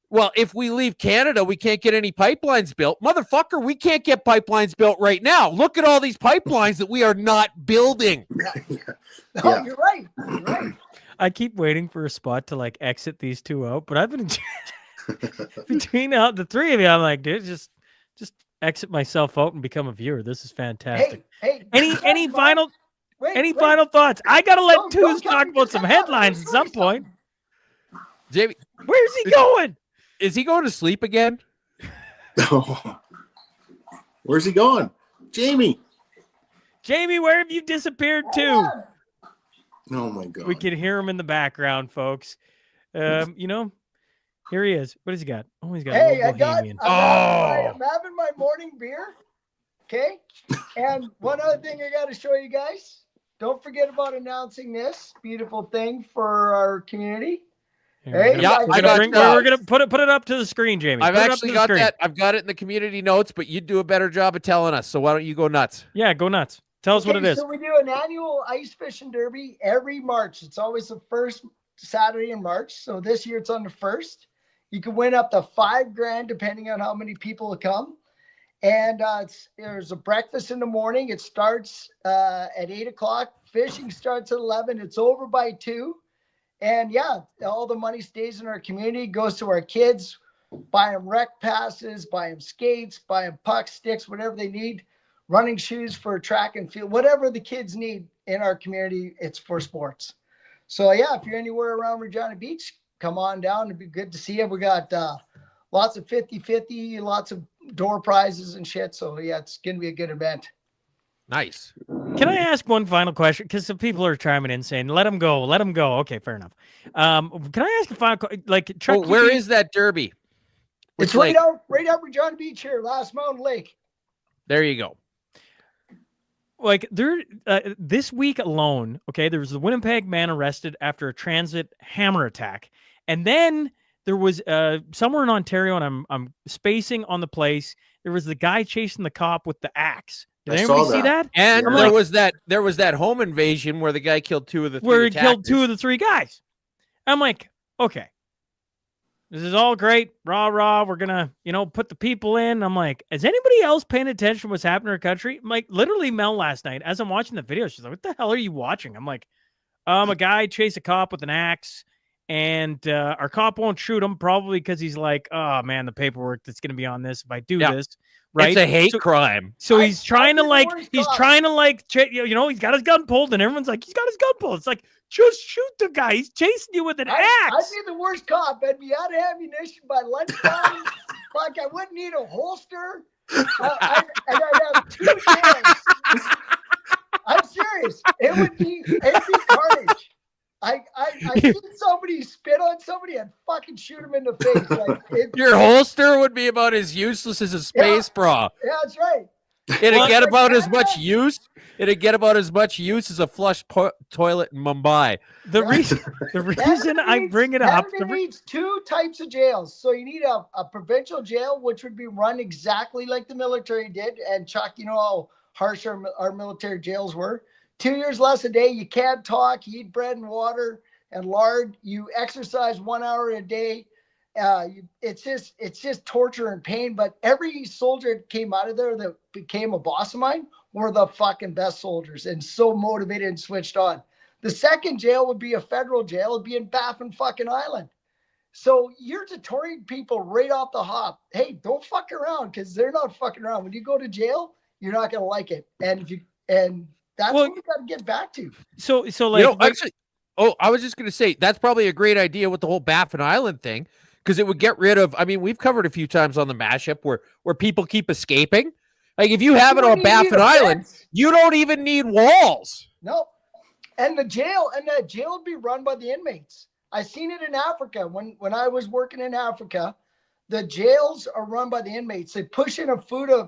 Speaker 3: well, if we leave Canada, we can't get any pipelines built. Motherfucker, we can't get pipelines built right now. Look at all these pipelines that we are not building.
Speaker 6: Oh, you're right. You're right.
Speaker 4: I keep waiting for a spot to like exit these two out, but I've been between the three of you. I'm like, dude, just exit myself out and become a viewer. This is fantastic.
Speaker 6: Hey,
Speaker 4: any final thoughts? I gotta let Twos talk about some headlines at some point.
Speaker 3: Jamie,
Speaker 4: where's he going?
Speaker 3: Is he going to sleep again?
Speaker 7: Where's he going? Jamie,
Speaker 4: where have you disappeared to?
Speaker 7: Oh my God.
Speaker 4: We can hear him in the background, folks. Here he is. What has he got? Oh, he's got a little bohemian.
Speaker 6: I'm having my morning beer. Okay. And one other thing I got to show you guys. Don't forget about announcing this beautiful thing for our community.
Speaker 4: Hey, we're gonna put it up to the screen, Jamie.
Speaker 3: I've actually got that. I've got it in the community notes, but you'd do a better job of telling us. So why don't you go nuts?
Speaker 4: Yeah, go nuts. Tell us what it is.
Speaker 6: So we do an annual ice fishing derby every March. It's always the first Saturday in March. So this year it's on the 1st. You can win up to $5,000 depending on how many people come. And there's a breakfast in the morning. It starts at 8:00. Fishing starts at 11. It's over by 2. And yeah, all the money stays in our community, goes to our kids. Buy them rec passes, buy them skates, buy them pucks, sticks, whatever they need. Running shoes for track and field, whatever the kids need in our community, it's for sports. So yeah, if you're anywhere around Regina Beach, come on down. It'd be good to see you. We got lots of 50-50, lots of door prizes and shit. So yeah, it's going to be a good event.
Speaker 3: Nice.
Speaker 4: Can I ask one final question? Because some people are chiming in saying, let them go. Okay, fair enough. Can I ask a final question?
Speaker 3: Where is that derby?
Speaker 6: It's right out Regina Beach here, Last Mountain Lake.
Speaker 3: There you go.
Speaker 4: Like this week alone, okay, there was the Winnipeg man arrested after a transit hammer attack. And then there was somewhere in Ontario, and I'm spacing on the place, there was the guy chasing the cop with the axe. Did anybody see that?
Speaker 3: And there was that home invasion where the guy killed 2 of the 3
Speaker 4: where he
Speaker 3: attackers.
Speaker 4: killed 2 of the 3 guys. I'm like, okay. This is all great. Rah. We're going to, put the people in. I'm like, is anybody else paying attention to what's happening in our country? I'm like, literally Mel last night, as I'm watching the video, she's like, what the hell are you watching? I'm like, a guy chased a cop with an axe, and our cop won't shoot him probably because he's like, oh, man, the paperwork that's going to be on this if I do this. Right?
Speaker 3: It's a hate crime.
Speaker 4: So he's trying to he's got his gun pulled, and everyone's like, he's got his gun pulled. It's like, just shoot the guy. He's chasing you with an axe.
Speaker 6: I'd be the worst cop. I'd be out of ammunition by lunchtime. Like I wouldn't need a holster. And I'd have 2 hands. I'm serious. It'd be carnage. I see somebody spit on somebody and fucking shoot him in the face. Like
Speaker 3: your holster would be about as useless as a space bra.
Speaker 6: Yeah, that's right.
Speaker 3: It'd get about as much use. It'd get about as much use as a flush toilet in Mumbai.
Speaker 4: The reason I bring it up.
Speaker 6: Canada needs 2 types of jails. So you need a provincial jail, which would be run exactly like the military did. And Chuck, you know how harsh our military jails were. 2 years less a day. You can't talk. You eat bread and water. and lard. You exercise 1 hour a day. It's just torture and pain. But every soldier that came out of there that became a boss of mine were the fucking best soldiers and so motivated and switched on. The second jail would be a federal jail. It'd be in Baffin fucking Island. So you're deterring people right off the hop. Hey, don't fuck around, because they're not fucking around. When you go to jail, you're not gonna like it, and that's what we got to get back to.
Speaker 4: So like,
Speaker 3: actually, I was just gonna say that's probably a great idea with the whole Baffin Island thing, because it would get rid of. I mean, we've covered a few times on the mashup where people keep escaping. Like if you have it on Baffin Island, you don't even need walls.
Speaker 6: No, and the jail would be run by the inmates. I seen it in Africa when I was working in Africa. The jails are run by the inmates. They push in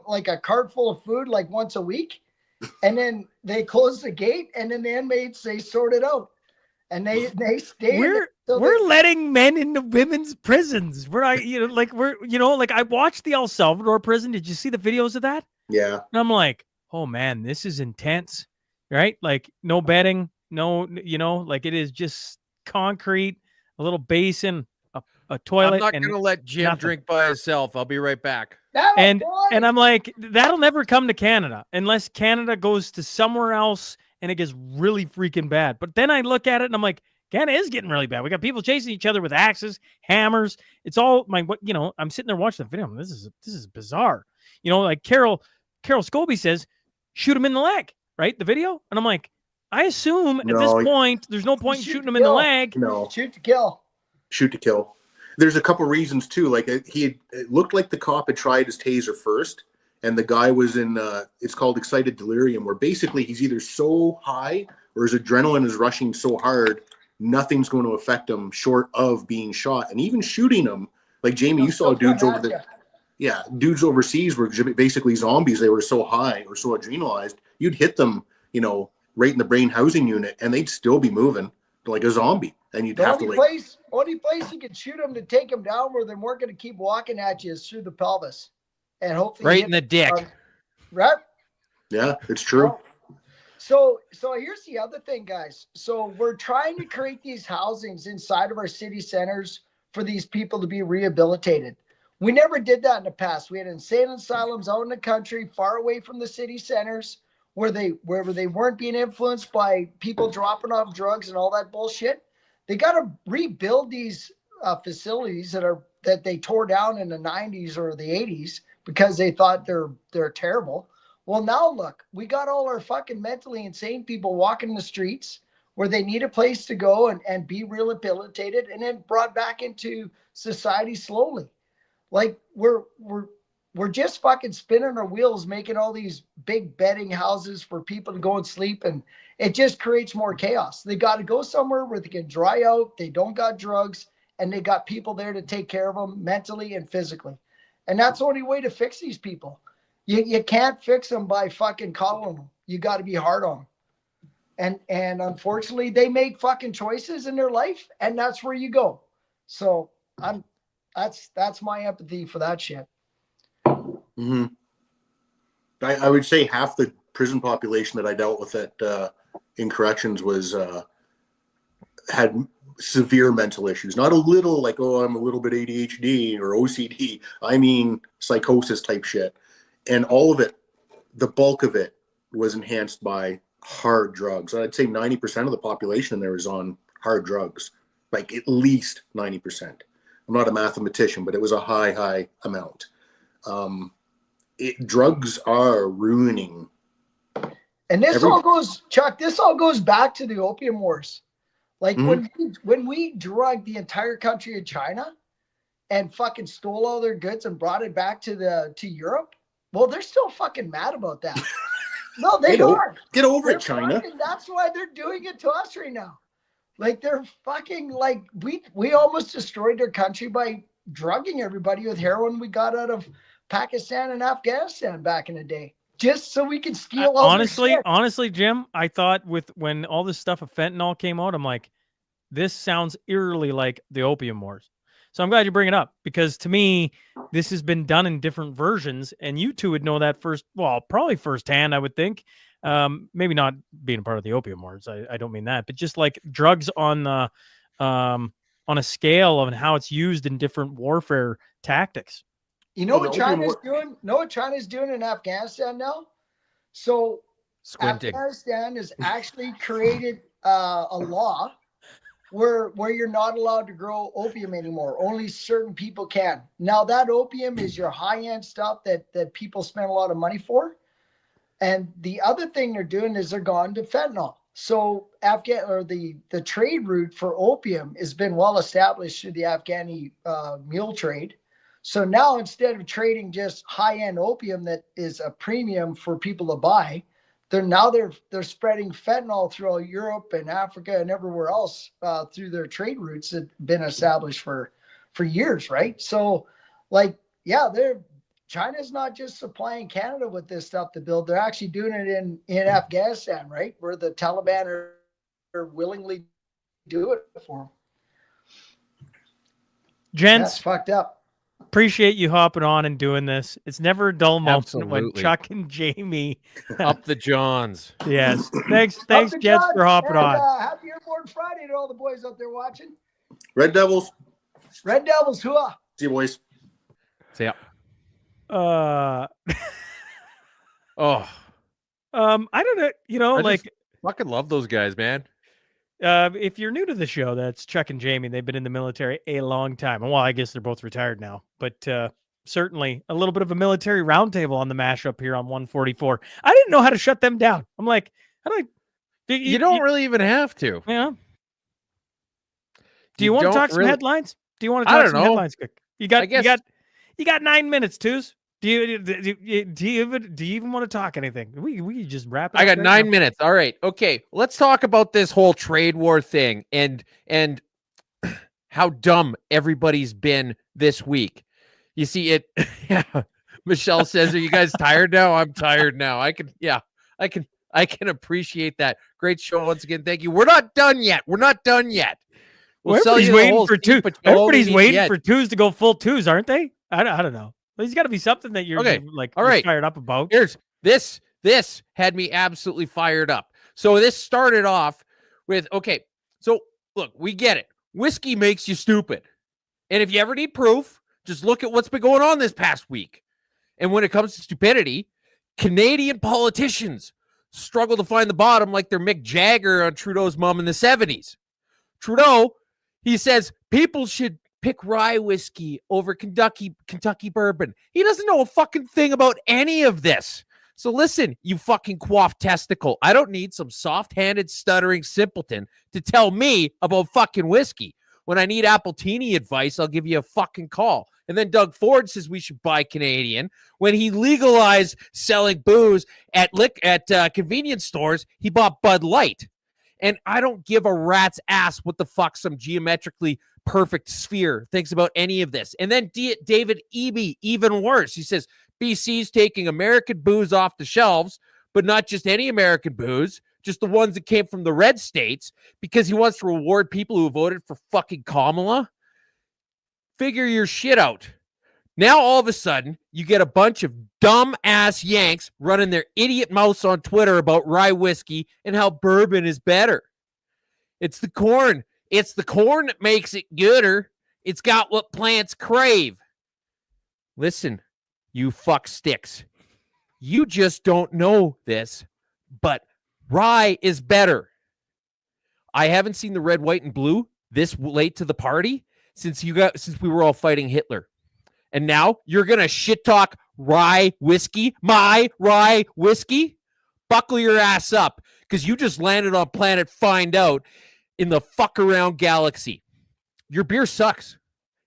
Speaker 6: like a cart full of food like once a week, and then they close the gate, and then the inmates they sort it out, and they stay.
Speaker 4: We're letting men into women's prisons. I watched the El Salvador prison. Did you see the videos of that?
Speaker 7: Yeah.
Speaker 4: And I'm like, oh man, this is intense, right? Like no bedding, no, like it is just concrete, a little basin, a toilet.
Speaker 3: I'm not going to let Jim drink by himself. I'll be right back.
Speaker 4: And I'm like, that'll never come to Canada unless Canada goes to somewhere else and it gets really freaking bad. But then I look at it and I'm like, Canada is getting really bad. We got people chasing each other with axes, hammers. It's all I'm sitting there watching the video. This is bizarre. Like Carol Scobie says, shoot him in the leg, right? The video. And I'm like, I assume at this point, there's no point in shooting him in the leg.
Speaker 7: No.
Speaker 6: Shoot to kill.
Speaker 7: Shoot to kill. There's a couple reasons too. Like it looked like the cop had tried his taser first, and the guy was in it's called excited delirium, where basically he's either so high or his adrenaline is rushing so hard, nothing's going to affect him short of being shot. And even shooting him, like Jamie, you saw dudes over there. Yeah, dudes overseas were basically zombies. They were so high or so adrenalized, you'd hit them, right in the brain housing unit, and they'd still be moving like a zombie. And you'd have to
Speaker 6: only place you could shoot them to take them down where they weren't going to keep walking at you is through the pelvis, and hopefully
Speaker 4: right in the dick.
Speaker 6: Right?
Speaker 7: Yeah, it's true.
Speaker 6: So here's the other thing, guys. So we're trying to create these housings inside of our city centers for these people to be rehabilitated. We never did that in the past. We had insane asylums out in the country, far away from the city centers, where they weren't being influenced by people dropping off drugs and all that bullshit. They got to rebuild these facilities that they tore down in the 90s or the 80s because they thought they're terrible. Well, now look, we got all our fucking mentally insane people walking the streets where they need a place to go and be rehabilitated and then brought back into society slowly. Like we're just fucking spinning our wheels, making all these big bedding houses for people to go and sleep, and it just creates more chaos. They got to go somewhere where they can dry out, they don't got drugs, and they got people there to take care of them mentally and physically. And that's the only way to fix these people. You can't fix them by fucking coddling them. You got to be hard on them. And unfortunately, they make fucking choices in their life, and that's where you go. So that's my empathy for that shit.
Speaker 7: Mm-hmm. I would say half the prison population that I dealt with in corrections was had severe mental issues. Not a little like, oh, I'm a little bit ADHD or OCD. I mean psychosis type shit. And all of it, the bulk of it was enhanced by hard drugs. I'd say 90% of the population there is on hard drugs, like at least 90%. I'm not a mathematician, but it was a high amount. Drugs are ruining.
Speaker 6: And this all goes back to the opium wars. Like when we drugged the entire country of China and fucking stole all their goods and brought it back to Europe. Well, they're still fucking mad about that. No, they are.
Speaker 7: Get over it, China.
Speaker 6: That's why they're doing it to us right now. Like they're fucking like we almost destroyed their country by drugging everybody with heroin we got out of Pakistan and Afghanistan back in the day, just so we could steal all
Speaker 4: honestly, Jim, I thought when all this stuff of fentanyl came out, I'm like, this sounds eerily like the opium wars. So I'm glad you bring it up, because to me, this has been done in different versions, and you two would know that probably firsthand, I would think. Maybe not being a part of the opium wars. I don't mean that, but just like drugs on the on a scale of how it's used in different warfare tactics.
Speaker 6: You know what China's doing? Know what China's doing in Afghanistan now? So Afghanistan has actually created a law where you're not allowed to grow opium anymore. Only certain people can. Now that opium is your high-end stuff that people spend a lot of money for. And the other thing they're doing is they're gone to fentanyl. So the trade route for opium has been well established through the Afghani mule trade. So now instead of trading just high-end opium that is a premium for people to buy, they're spreading fentanyl throughout Europe and Africa and everywhere else through their trade routes that have been established for years, right? So, China's not just supplying Canada with this stuff to build; they're actually doing it in Afghanistan, right, where the Taliban are willingly do it for them.
Speaker 4: Gents,
Speaker 6: that's fucked up.
Speaker 4: Appreciate you hopping on and doing this. It's never a dull moment
Speaker 3: Absolutely.
Speaker 4: when Chuck and Jamie
Speaker 3: up the Johns.
Speaker 4: Yes. Thanks, Jets, for hopping on.
Speaker 6: Happy Airborne Friday to all the boys out there watching.
Speaker 7: Red Devils,
Speaker 6: hooah.
Speaker 7: See you, boys.
Speaker 3: See ya.
Speaker 4: I don't know, I
Speaker 3: fucking love those guys, man.
Speaker 4: If you're new to the show, that's Chuck and Jamie. They've been in the military a long time. Well, I guess they're both retired now, but certainly a little bit of a military roundtable on the mashup here on 144. I didn't know how to shut them down. I'm like, how do I?
Speaker 3: You don't really even have to.
Speaker 4: Yeah. Do you want to talk some headlines? Do you want to talk some headlines quick? You got 9 minutes, Twos. Do you even want to talk anything? We just wrap it up.
Speaker 3: I got 9 minutes. All right. Okay. Let's talk about this whole trade war thing and how dumb everybody's been this week. You see it. Yeah. Michelle says, "Are you guys tired now?" I'm tired now. I can appreciate that. Great show once again. Thank you. We're not done yet.
Speaker 4: Everybody's waiting for two. Everybody's waiting for twos to go full twos, aren't they? I don't know. There's got to be something that you're
Speaker 3: all right.
Speaker 4: fired up about.
Speaker 3: This had me absolutely fired up. So this started off with, okay, so look, we get it. Whiskey makes you stupid. And if you ever need proof, just look at what's been going on this past week. And when it comes to stupidity, Canadian politicians struggle to find the bottom like they're Mick Jagger on Trudeau's mom in the 70s. Trudeau, he says people should pick rye whiskey over Kentucky bourbon. He doesn't know a fucking thing about any of this. So listen, you fucking quaff testicle. I don't need some soft-handed, stuttering simpleton to tell me about fucking whiskey. When I need Appletini advice, I'll give you a fucking call. And then Doug Ford says we should buy Canadian. When he legalized selling booze at convenience stores, he bought Bud Light. And I don't give a rat's ass what the fuck some geometrically perfect sphere thinks about any of this. And then David Eby, even worse. He says BC's taking American booze off the shelves, but not just any American booze, just the ones that came from the red states, because he wants to reward people who voted for fucking Kamala. Figure your shit out. Now, all of a sudden, you get a bunch of dumb-ass Yanks running their idiot mouths on Twitter about rye whiskey and how bourbon is better. It's the corn. It's the corn that makes it gooder. It's got what plants crave. Listen, you fuck sticks. You just don't know this, but rye is better. I haven't seen the red, white, and blue this late to the party since we were all fighting Hitler. And now you're going to shit talk rye whiskey, my rye whiskey? Buckle your ass up, because you just landed on planet Find Out in the fuck around galaxy. Your beer sucks.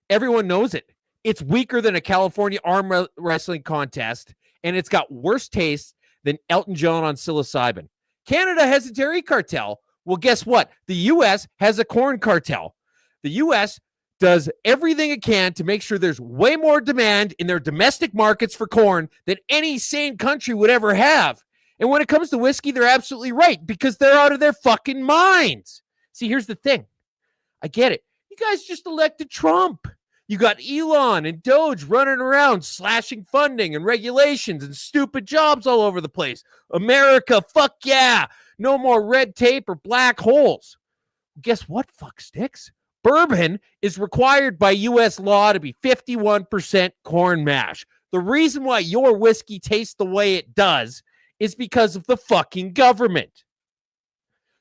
Speaker 3: Everyone knows it. It's weaker than a California arm wrestling contest, and it's got worse taste than Elton John on psilocybin. Canada has a dairy cartel. Well, guess what? The U.S. has a corn cartel. The U.S. does everything it can to make sure there's way more demand in their domestic markets for corn than any sane country would ever have. And when it comes to whiskey, they're absolutely right, because they're out of their fucking minds. See, here's the thing. I get it. You guys just elected Trump. You got Elon and Doge running around slashing funding and regulations and stupid jobs all over the place. America, fuck yeah. No more red tape or black holes. Guess what, fuck sticks? Bourbon is required by U.S. law to be 51% corn mash. The reason why your whiskey tastes the way it does is because of the fucking government.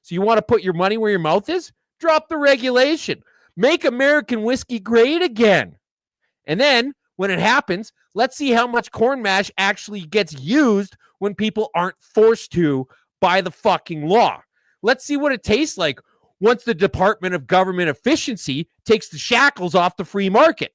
Speaker 3: So you want to put your money where your mouth is? Drop the regulation. Make American whiskey great again. And then, when it happens, let's see how much corn mash actually gets used when people aren't forced to by the fucking law. Let's see what it tastes like once the Department of Government Efficiency takes the shackles off the free market.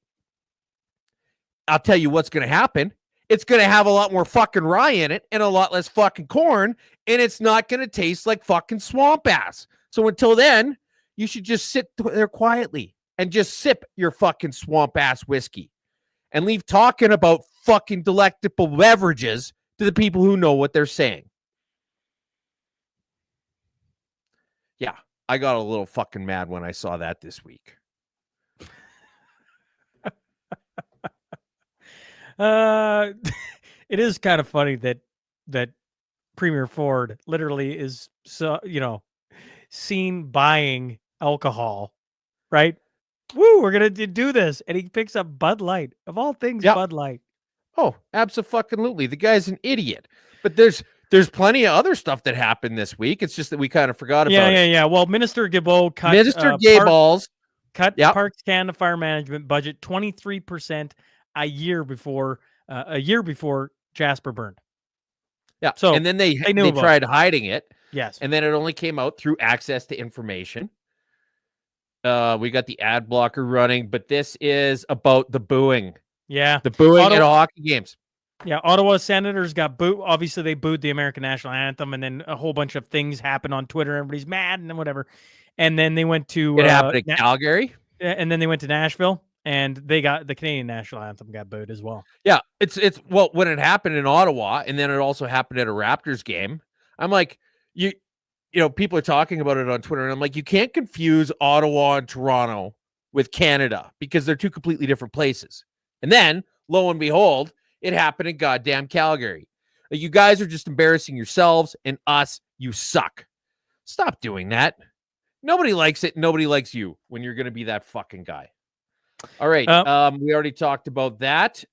Speaker 3: I'll tell you what's going to happen. It's going to have a lot more fucking rye in it and a lot less fucking corn, and it's not going to taste like fucking swamp ass. So until then, you should just sit there quietly and just sip your fucking swamp ass whiskey and leave talking about fucking delectable beverages to the people who know what they're saying. Yeah, I got a little fucking mad when I saw that this week.
Speaker 4: It is kind of funny that Premier Ford literally is seen buying alcohol, right? Woo, we're gonna do this, and he picks up Bud Light of all things. Yep. Bud Light.
Speaker 3: Oh, absolutely. The guy's an idiot. But there's plenty of other stuff that happened this week. It's just that we kind of forgot about it.
Speaker 4: Yeah. Well, Minister Guilbeault cut Parks Canada Fire Management budget 23% a year before Jasper burned.
Speaker 3: Yeah. So and then they tried hiding it.
Speaker 4: Yes.
Speaker 3: And then it only came out through access to information. We got the ad blocker running, but this is about the booing.
Speaker 4: Yeah.
Speaker 3: The booing at hockey games.
Speaker 4: Yeah. Ottawa Senators got booed. Obviously, they booed the American National Anthem, and then a whole bunch of things happened on Twitter. Everybody's mad and whatever. And then they went to...
Speaker 3: It happened in Calgary.
Speaker 4: And then they went to Nashville, and they got the Canadian National Anthem got booed as well.
Speaker 3: Yeah. Well, when it happened in Ottawa, and then it also happened at a Raptors game, I'm like, you know, people are talking about it on Twitter, and I'm like, you can't confuse Ottawa and Toronto with Canada because they're two completely different places. And then, lo and behold, it happened in goddamn Calgary. Like, you guys are just embarrassing yourselves, and us, you suck. Stop doing that. Nobody likes it. Nobody likes you when you're going to be that fucking guy. All right. We already talked about that.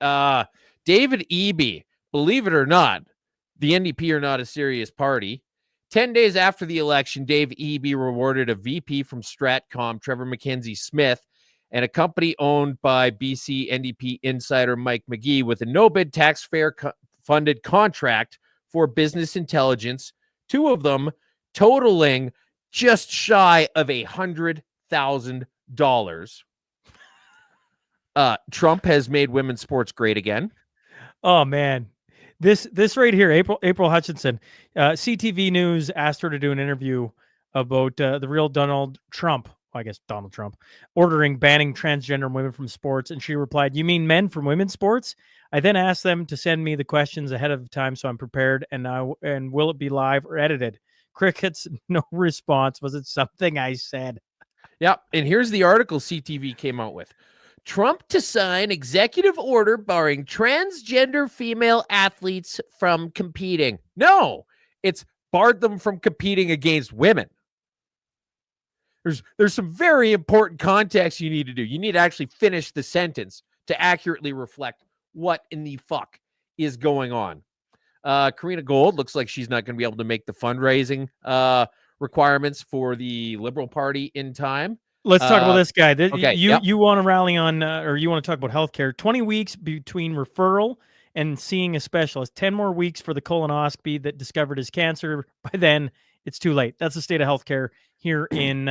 Speaker 3: David Eby, believe it or not, the NDP are not a serious party. 10 days after the election, Dave Eby rewarded a VP from Stratcom, Trevor McKenzie Smith, and a company owned by BC NDP insider Mike McGee with a no-bid taxpayer-funded contract for business intelligence, two of them totaling just shy of $100,000. Trump has made women's sports great again.
Speaker 4: Oh, man. This right here, April Hutchinson, CTV News asked her to do an interview about the real Donald Trump, I guess Donald Trump, banning transgender women from sports. And she replied, "You mean men from women's sports?" I then asked them to send me the questions ahead of time so I'm prepared. And will it be live or edited? Crickets, no response. Was it something I said?
Speaker 3: Yeah. And here's the article CTV came out with. Trump to sign executive order barring transgender female athletes from competing. No, it's barred them from competing against women. There's some very important context you need to do. You need to actually finish the sentence to accurately reflect what in the fuck is going on. Karina Gold looks like she's not going to be able to make the fundraising requirements for the Liberal Party in time.
Speaker 4: Let's talk about this guy.
Speaker 3: Okay,
Speaker 4: you want to rally on, or you want to talk about healthcare. 20 weeks between referral and seeing a specialist. 10 more weeks for the colonoscopy that discovered his cancer. By then, it's too late. That's the state of healthcare here in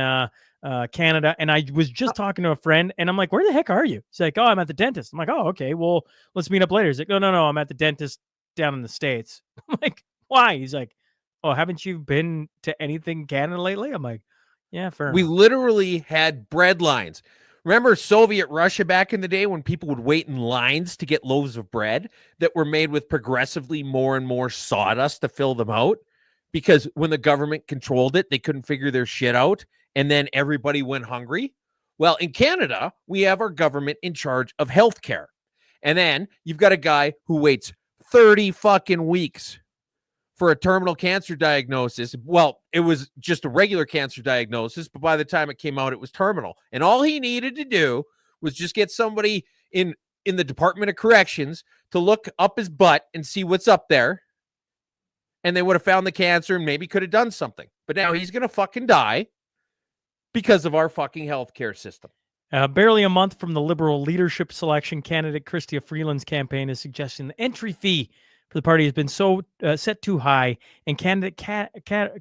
Speaker 4: Canada. And I was just talking to a friend, and I'm like, "Where the heck are you?" He's like, "Oh, I'm at the dentist." I'm like, "Oh, okay. Well, let's meet up later." He's like, No, I'm at the dentist down in the States." I'm like, "Why?" He's like, "Oh, haven't you been to anything Canada lately?" I'm like, "Yeah, fair
Speaker 3: We
Speaker 4: enough."
Speaker 3: literally had bread lines. Remember Soviet Russia back in the day when people would wait in lines to get loaves of bread that were made with progressively more and more sawdust to fill them out? Because when the government controlled it, they couldn't figure their shit out, and then everybody went hungry. Well, in Canada, we have our government in charge of healthcare. And then you've got a guy who waits 30 fucking weeks for a terminal cancer diagnosis. Well, it was just a regular cancer diagnosis, but by the time it came out, it was terminal. And all he needed to do was just get somebody in the Department of Corrections to look up his butt and see what's up there. And they would have found the cancer and maybe could have done something. But now he's going to fucking die because of our fucking healthcare system.
Speaker 4: Barely a month from the Liberal leadership selection, candidate Chrystia Freeland's campaign is suggesting the entry fee for the party has been so set too high, and candidate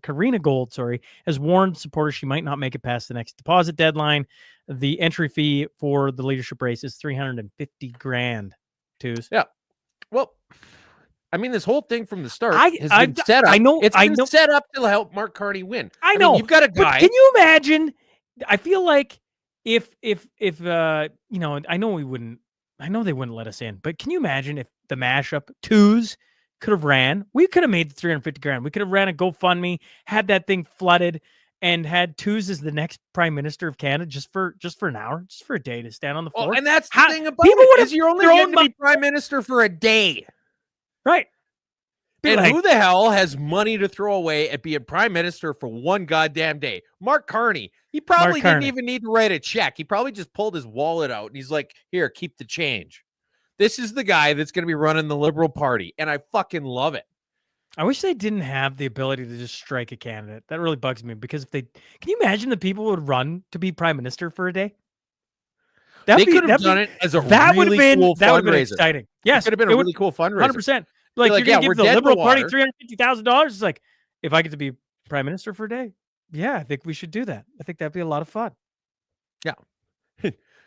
Speaker 4: Karina Gold, has warned supporters she might not make it past the next deposit deadline. The entry fee for the leadership race is $350,000. Twos.
Speaker 3: Yeah. Well, I mean, this whole thing from the start has been set up.
Speaker 4: I know
Speaker 3: it's been set up to help Mark Carney win.
Speaker 4: I know.
Speaker 3: Mean, you've got a guy.
Speaker 4: But can you imagine? I feel like if I know we wouldn't. I know they wouldn't let us in, but can you imagine if the mashup twos could have ran? We could have made the $350,000. We could have ran a GoFundMe, had that thing flooded, and had twos as the next prime minister of Canada just for an hour, just for a day to stand on the floor.
Speaker 3: And that's the thing about it, is you're only going to be prime minister for a day.
Speaker 4: Right.
Speaker 3: And who the hell has money to throw away at being prime minister for one goddamn day? Mark Carney. He probably didn't even need to write a check. He probably just pulled his wallet out and he's like, here, keep the change. This is the guy that's going to be running the Liberal Party. And I fucking love it.
Speaker 4: I wish they didn't have the ability to just strike a candidate. That really bugs me because can you imagine the people would run to be prime minister for a day?
Speaker 3: They could have done it as a really cool fundraiser.
Speaker 4: That would have been exciting. Yes.
Speaker 3: It could have been a really cool fundraiser.
Speaker 4: 100%. Like you're going to give the Liberal Party $350,000. It's like, if I get to be prime minister for a day, yeah, I think we should do that. I think that'd be a lot of fun.
Speaker 3: Yeah.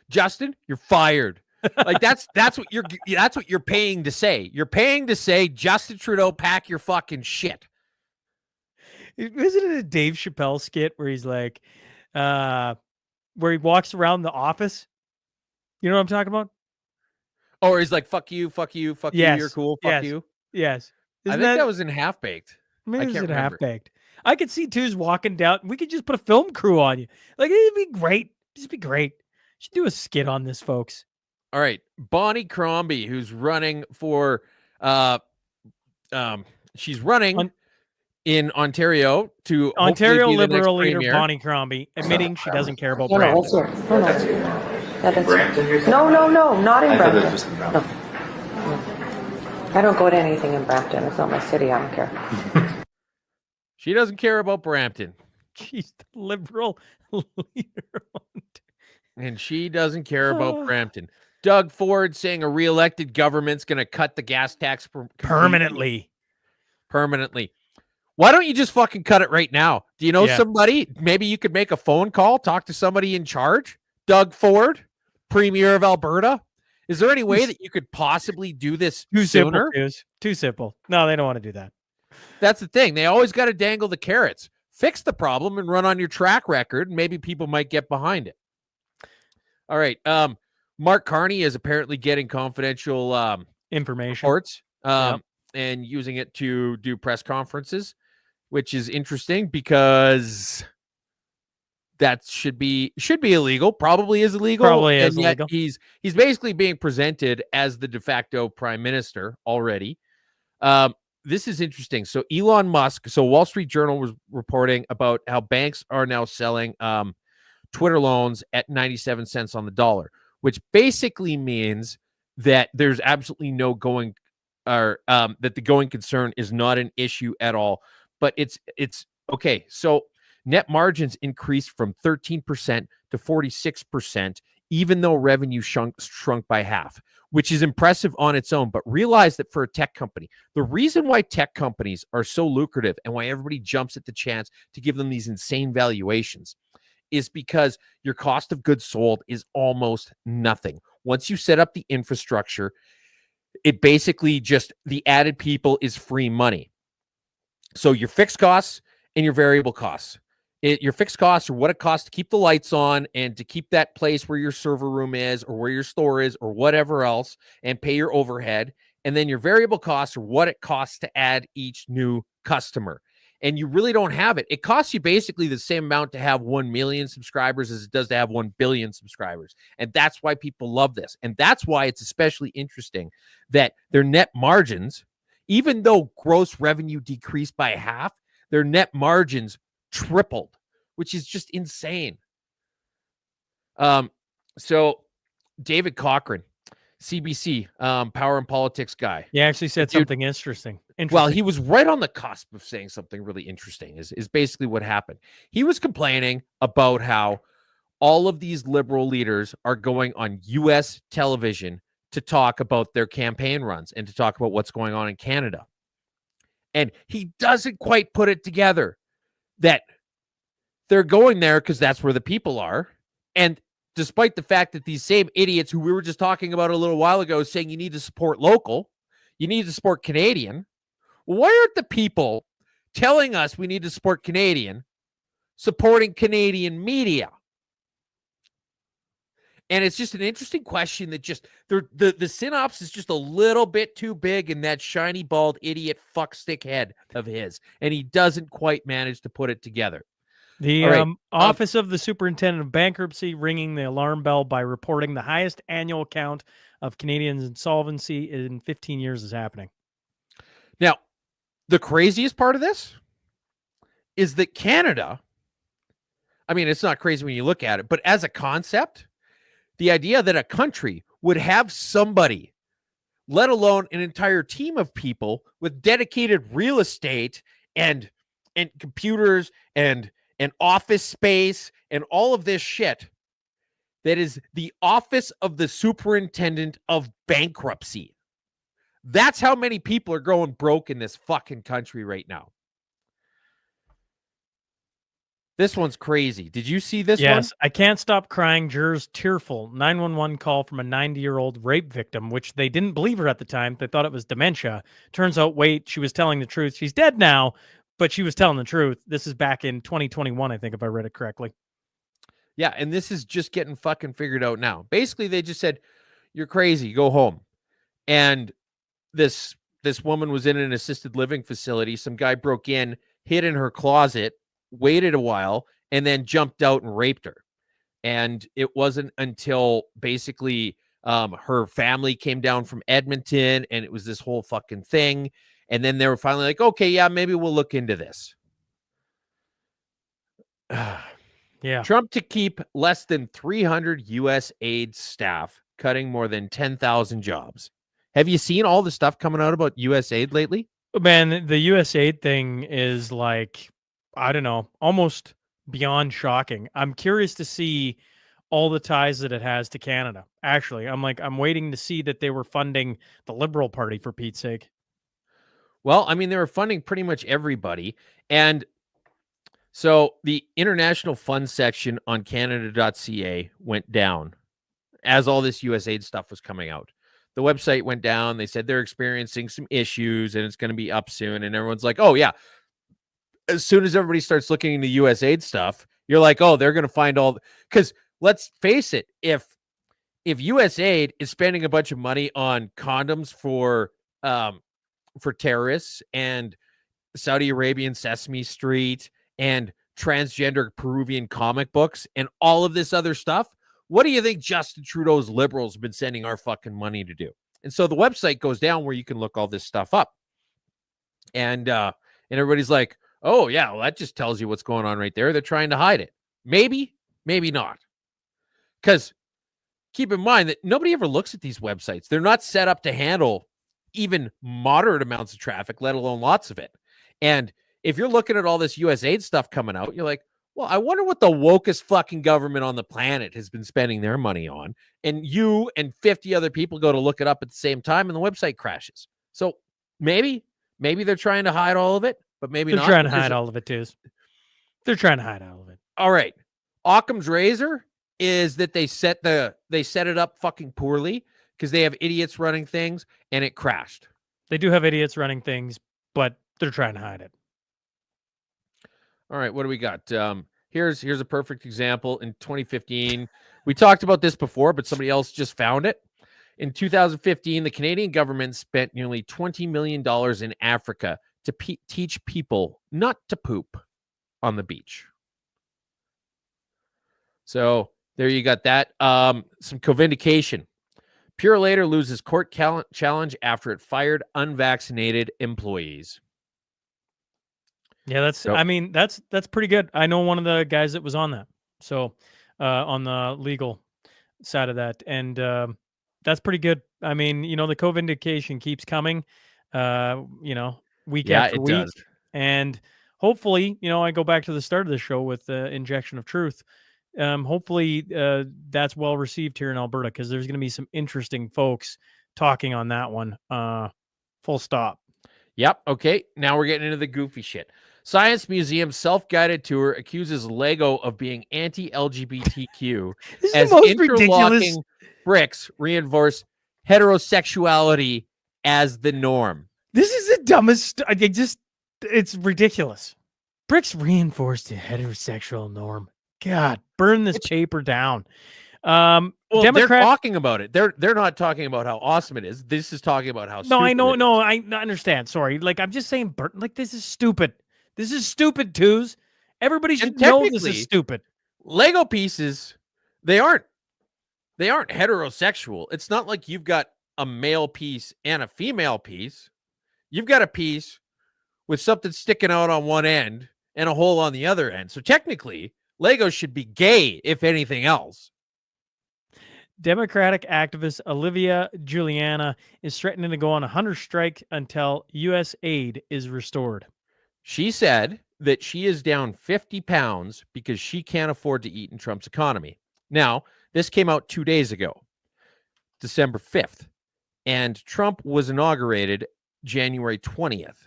Speaker 3: Justin, you're fired. Like that's what you're paying to say. You're paying to say, Justin Trudeau, pack your fucking shit.
Speaker 4: Isn't it a Dave Chappelle skit where he's like, where he walks around the office? You know what I'm talking about?
Speaker 3: Or he's like, fuck you, fuck you, fuck you, you're cool, fuck you.
Speaker 4: Yes.
Speaker 3: I think that was in Half Baked.
Speaker 4: Maybe it was in Half Baked. I could see twos walking down. We could just put a film crew on you. Like, it'd be great. Just be great. Should do a skit on this, folks.
Speaker 3: All right. Bonnie Crombie, who's running for she's running in Ontario to
Speaker 4: Ontario
Speaker 3: be
Speaker 4: Liberal leader
Speaker 3: premier.
Speaker 4: Bonnie Crombie, admitting she doesn't care about Brampton.
Speaker 8: No, not in Brampton. No. I don't go to anything in Brampton. It's not my city. I don't care.
Speaker 3: She doesn't care about Brampton.
Speaker 4: She's the Liberal leader.
Speaker 3: And she doesn't care about Brampton. Doug Ford saying a re-elected government's going to cut the gas tax
Speaker 4: permanently.
Speaker 3: Why don't you just fucking cut it right now? Do you know somebody? Maybe you could make a phone call, talk to somebody in charge. Doug Ford, Premier of Alberta. Is there any way that you could possibly do this sooner?
Speaker 4: Too simple. No, they don't want to do that.
Speaker 3: That's the thing. They always got to dangle the carrots. Fix the problem and run on your track record, and maybe people might get behind it. All right. Mark Carney is apparently getting confidential
Speaker 4: information
Speaker 3: reports and using it to do press conferences, which is interesting because that should be illegal. Probably is illegal.
Speaker 4: Probably is illegal.
Speaker 3: He's basically being presented as the de facto prime minister already. This is interesting. So Elon Musk, Wall Street Journal was reporting about how banks are now selling Twitter loans at 97 cents on the dollar, which basically means that there's absolutely no going that the going concern is not an issue at all. But it's okay. So net margins increased from 13% to 46%, even though revenue shrunk by half, which is impressive on its own. But realize that for a tech company, the reason why tech companies are so lucrative and why everybody jumps at the chance to give them these insane valuations is because your cost of goods sold is almost nothing. Once you set up the infrastructure, it basically just the added people is free money. So your fixed costs and your variable costs. Your fixed costs are what it costs to keep the lights on and to keep that place where your server room is or where your store is or whatever else and pay your overhead. And then your variable costs are what it costs to add each new customer. and you really don't have it. It costs you basically the same amount to have 1 million subscribers as it does to have 1 billion subscribers. And that's why people love this. And that's why it's especially interesting that their net margins, even though gross revenue decreased by half, their net margins tripled, which is just insane. So David Cochran, CBC, power and politics guy.
Speaker 4: He actually said something interesting.
Speaker 3: Well, he was right on the cusp of saying something really interesting is basically what happened. He was complaining about how all of these liberal leaders are going on U.S. television to talk about their campaign runs and to talk about what's going on in Canada. And he doesn't quite put it together that they're going there because that's where the people are. And despite the fact that these same idiots who we were just talking about a little while ago saying you need to support local, you need to support Canadian, why aren't the people telling us we need to support Canadian supporting Canadian media? And it's just an interesting question that just the synopsis is just a little bit too big in that shiny, bald, idiot fuckstick head of his. And he doesn't quite manage to put it together.
Speaker 4: The Office of the Superintendent of Bankruptcy ringing the alarm bell by reporting the highest annual count of Canadians insolvency in 15 years is happening.
Speaker 3: Now, the craziest part of this is that Canada, I mean, it's not crazy when you look at it, but as a concept, the idea that a country would have somebody, let alone an entire team of people with dedicated real estate and computers and office space and all of this shit, that is the Office of the Superintendent of Bankruptcy. That's how many people are going broke in this fucking country right now. This one's crazy. Did you see this one?
Speaker 4: Yes, I can't stop crying. Jurors tearful. 911 call from a 90-year-old rape victim, which they didn't believe her at the time. They thought it was dementia. Turns out, wait, she was telling the truth. She's dead now, but she was telling the truth. This is back in 2021, I think, if I read it correctly.
Speaker 3: Yeah, and this is just getting fucking figured out now. Basically, they just said, you're crazy, go home. And this woman was in an assisted living facility. Some guy broke in, hid in her closet, waited a while, and then jumped out and raped her. And it wasn't until basically her family came down from Edmonton, and it was this whole fucking thing. And then they were finally like, okay, yeah, maybe we'll look into this.
Speaker 4: Yeah.
Speaker 3: Trump to keep less than 300 U.S. aid staff, cutting more than 10,000 jobs. Have you seen all the stuff coming out about U.S. aid lately?
Speaker 4: Man, the U.S. aid thing is like, I don't know, almost beyond shocking. I'm curious to see all the ties that it has to Canada. Actually, I'm waiting to see that they were funding the Liberal Party, for Pete's sake.
Speaker 3: Well, I mean, they were funding pretty much everybody. And so the international fund section on Canada.ca went down as all this USAID stuff was coming out. The website went down. They said they're experiencing some issues and it's going to be up soon. And everyone's like, oh, yeah. As soon as everybody starts looking into USAID stuff, you're like, oh, they're going to find all. Because let's face it, if USAID is spending a bunch of money on condoms for terrorists and Saudi Arabian Sesame Street and transgender Peruvian comic books and all of this other stuff, what do you think Justin Trudeau's Liberals have been sending our fucking money to do? And so the website goes down where you can look all this stuff up. And everybody's like, oh, yeah, well, that just tells you what's going on right there. They're trying to hide it. Maybe, maybe not. Because keep in mind that nobody ever looks at these websites. They're not set up to handle even moderate amounts of traffic, let alone lots of it. And if you're looking at all this USAID stuff coming out, you're like, well, I wonder what the wokest fucking government on the planet has been spending their money on. And you and 50 other people go to look it up at the same time and the website crashes. So maybe they're trying to hide all of it, but maybe
Speaker 4: they're
Speaker 3: not.
Speaker 4: They're trying to hide all of it, too. They're trying to hide all of it.
Speaker 3: All right. Occam's razor is that they set it up fucking poorly because they have idiots running things and it crashed.
Speaker 4: They do have idiots running things, but they're trying to hide it.
Speaker 3: All right, what do we got? Here's a perfect example. In 2015, we talked about this before, but somebody else just found it. In 2015, the Canadian government spent nearly $20 million in Africa to teach people not to poop on the beach. So there you got that. Some co-vindication. Purelator loses court challenge after it fired unvaccinated employees.
Speaker 4: Yeah, that's pretty good. I know one of the guys that was on that. So on the legal side of that. And that's pretty good. I mean, the co-vindication keeps coming, week after week.
Speaker 3: Does.
Speaker 4: And hopefully, I go back to the start of the show with the injection of truth. Hopefully that's well received here in Alberta, because there's going to be some interesting folks talking on that one. Full stop.
Speaker 3: Yep. Okay. Now we're getting into the goofy shit. Science Museum self-guided tour accuses Lego of being anti-LGBTQ as interlocking ridiculous bricks reinforce heterosexuality as the norm.
Speaker 4: This is the dumbest. It's ridiculous. Bricks reinforce the heterosexual norm. God, burn this paper down.
Speaker 3: Well, they're talking about it. They're not talking about how awesome it is. This is talking about how.
Speaker 4: No, I know. No, I understand. Sorry, I'm just saying, this is stupid. This is stupid, twos. Everybody should know this is stupid.
Speaker 3: Lego pieces, they aren't heterosexual. It's not like you've got a male piece and a female piece. You've got a piece with something sticking out on one end and a hole on the other end. So technically, Lego should be gay, if anything else.
Speaker 4: Democratic activist Olivia Juliana is threatening to go on a hunger strike until U.S. aid is restored.
Speaker 3: She said that she is down 50 pounds because she can't afford to eat in Trump's economy. Now, this came out 2 days ago, December 5th, and Trump was inaugurated January 20th.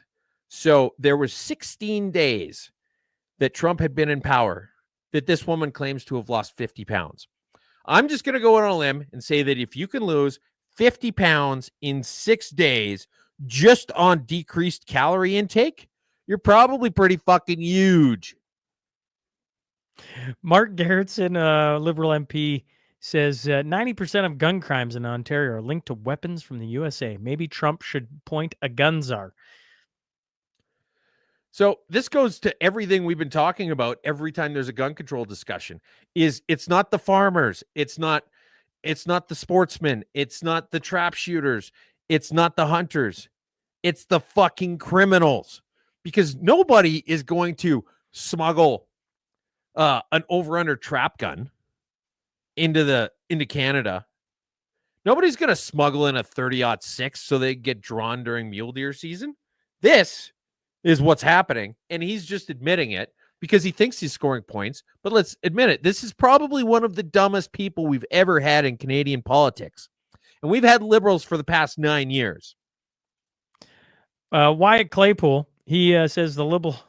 Speaker 3: So there were 16 days that Trump had been in power that this woman claims to have lost 50 pounds. I'm just going to go out on a limb and say that if you can lose 50 pounds in 6 days just on decreased calorie intake, you're probably pretty fucking huge.
Speaker 4: Mark Garrettson, Liberal MP, says 90% of gun crimes in Ontario are linked to weapons from the USA. Maybe Trump should appoint a gun czar.
Speaker 3: So this goes to everything we've been talking about every time there's a gun control discussion. It's not the farmers, it's not the sportsmen, it's not the trap shooters, it's not the hunters, it's the fucking criminals. Because nobody is going to smuggle an over-under trap gun into Canada. Nobody's going to smuggle in a 30-06 so they get drawn during mule deer season. This is what's happening, and he's just admitting it because he thinks he's scoring points. But let's admit it. This is probably one of the dumbest people we've ever had in Canadian politics. And we've had liberals for the past 9 years.
Speaker 4: Wyatt Claypool, he says the liberals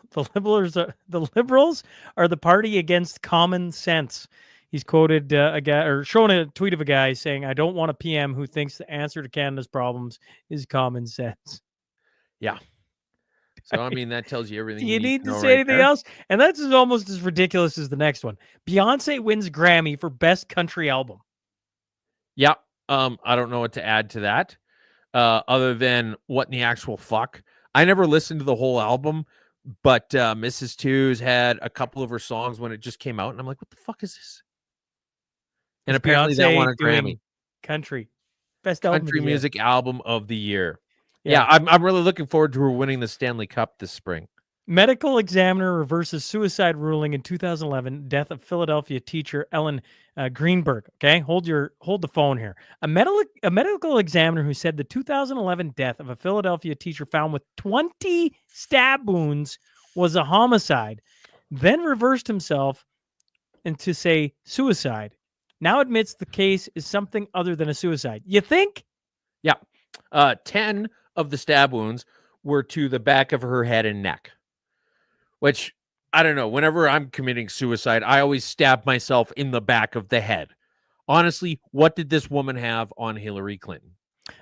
Speaker 4: are the party against common sense. He's quoted a guy, or shown a tweet of a guy saying, "I don't want a PM who thinks the answer to Canada's problems is common sense."
Speaker 3: Yeah. So, I mean, that tells you everything.
Speaker 4: You need to say anything else? And that's almost as ridiculous as the next one. Beyonce wins Grammy for Best Country Album.
Speaker 3: Yeah. I don't know what to add to that. Other than what in the actual fuck. I never listened to the whole album, but Mrs. Twos had a couple of her songs when it just came out, and I'm like, what the fuck is this? And apparently that won a Grammy.
Speaker 4: Country. Best album
Speaker 3: Country music album of the year.
Speaker 4: Yeah,
Speaker 3: I'm really looking forward to her winning the Stanley Cup this spring.
Speaker 4: Medical examiner reverses suicide ruling in 2011, death of Philadelphia teacher Ellen Greenberg. Okay, hold the phone here. A medical examiner who said the 2011 death of a Philadelphia teacher found with 20 stab wounds was a homicide, then reversed himself and to say suicide. Now admits the case is something other than a suicide. You think?
Speaker 3: Yeah. 10 of the stab wounds were to the back of her head and neck. Which, I don't know, whenever I'm committing suicide, I always stab myself in the back of the head. Honestly, what did this woman have on Hillary Clinton?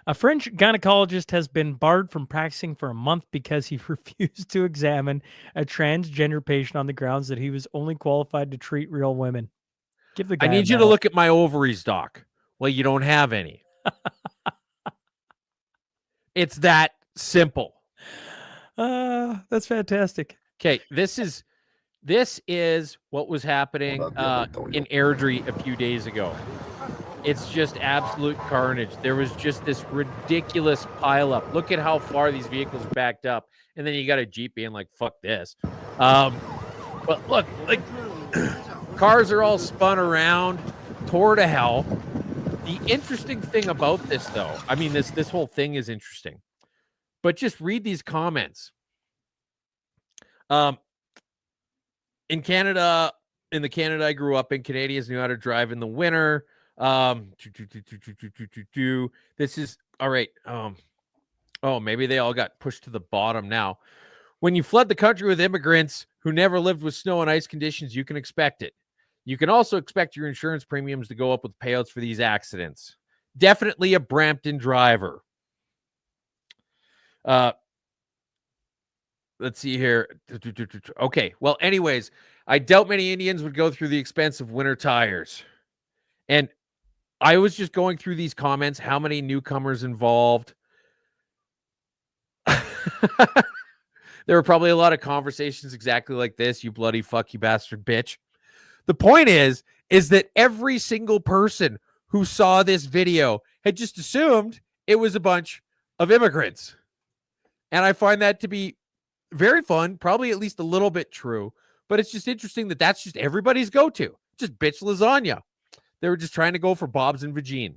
Speaker 4: A French gynecologist has been barred from practicing for a month because he refused to examine a transgender patient on the grounds that he was only qualified to treat real women. Give the guy
Speaker 3: I need you to look at my ovaries, doc. Well, you don't have any. It's that simple.
Speaker 4: That's fantastic.
Speaker 3: Okay, this is what was happening in Airdrie a few days ago. It's just absolute carnage. There was just this ridiculous pileup. Look at how far these vehicles backed up, and then you got a Jeep being like, "Fuck this." But look, like cars are all spun around, tore to hell. The interesting thing about this, though, I mean, this whole thing is interesting, but just read these comments. In Canada, in the Canada I grew up in, Canadians knew how to drive in the winter. This is all right. Oh, maybe they all got pushed to the bottom now. When you flood the country with immigrants who never lived with snow and ice conditions, you can expect it. You can also expect your insurance premiums to go up with payouts for these accidents. Definitely a Brampton driver. Let's see here. Okay. Well, anyways, I doubt many Indians would go through the expense of winter tires. And I was just going through these comments, how many newcomers involved. There were probably a lot of conversations exactly like this. You bloody fuck, you bastard bitch. The point is that every single person who saw this video had just assumed it was a bunch of immigrants. And I find that to be very fun, probably at least a little bit true, but it's just interesting that that's just everybody's go-to. Just bitch lasagna. They were just trying to go for Bob's and Vagine.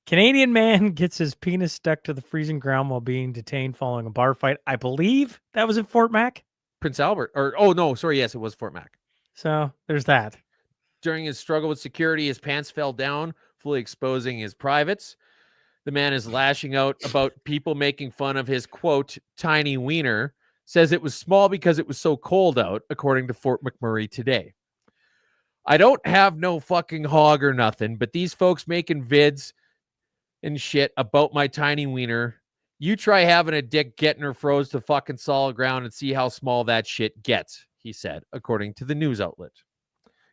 Speaker 4: Canadian man gets his penis stuck to the freezing ground while being detained following a bar fight. I believe that was in Fort Mac.
Speaker 3: Prince Albert. Yes, it was Fort Mac.
Speaker 4: So there's that.
Speaker 3: During his struggle with security, his pants fell down, fully exposing his privates. The man is lashing out about people making fun of his, quote, tiny wiener, says it was small because it was so cold out, according to Fort McMurray today. I don't have no fucking hog or nothing, but these folks making vids and shit about my tiny wiener. You try having a dick getting her froze to fucking solid ground and see how small that shit gets, he said, according to the news outlet.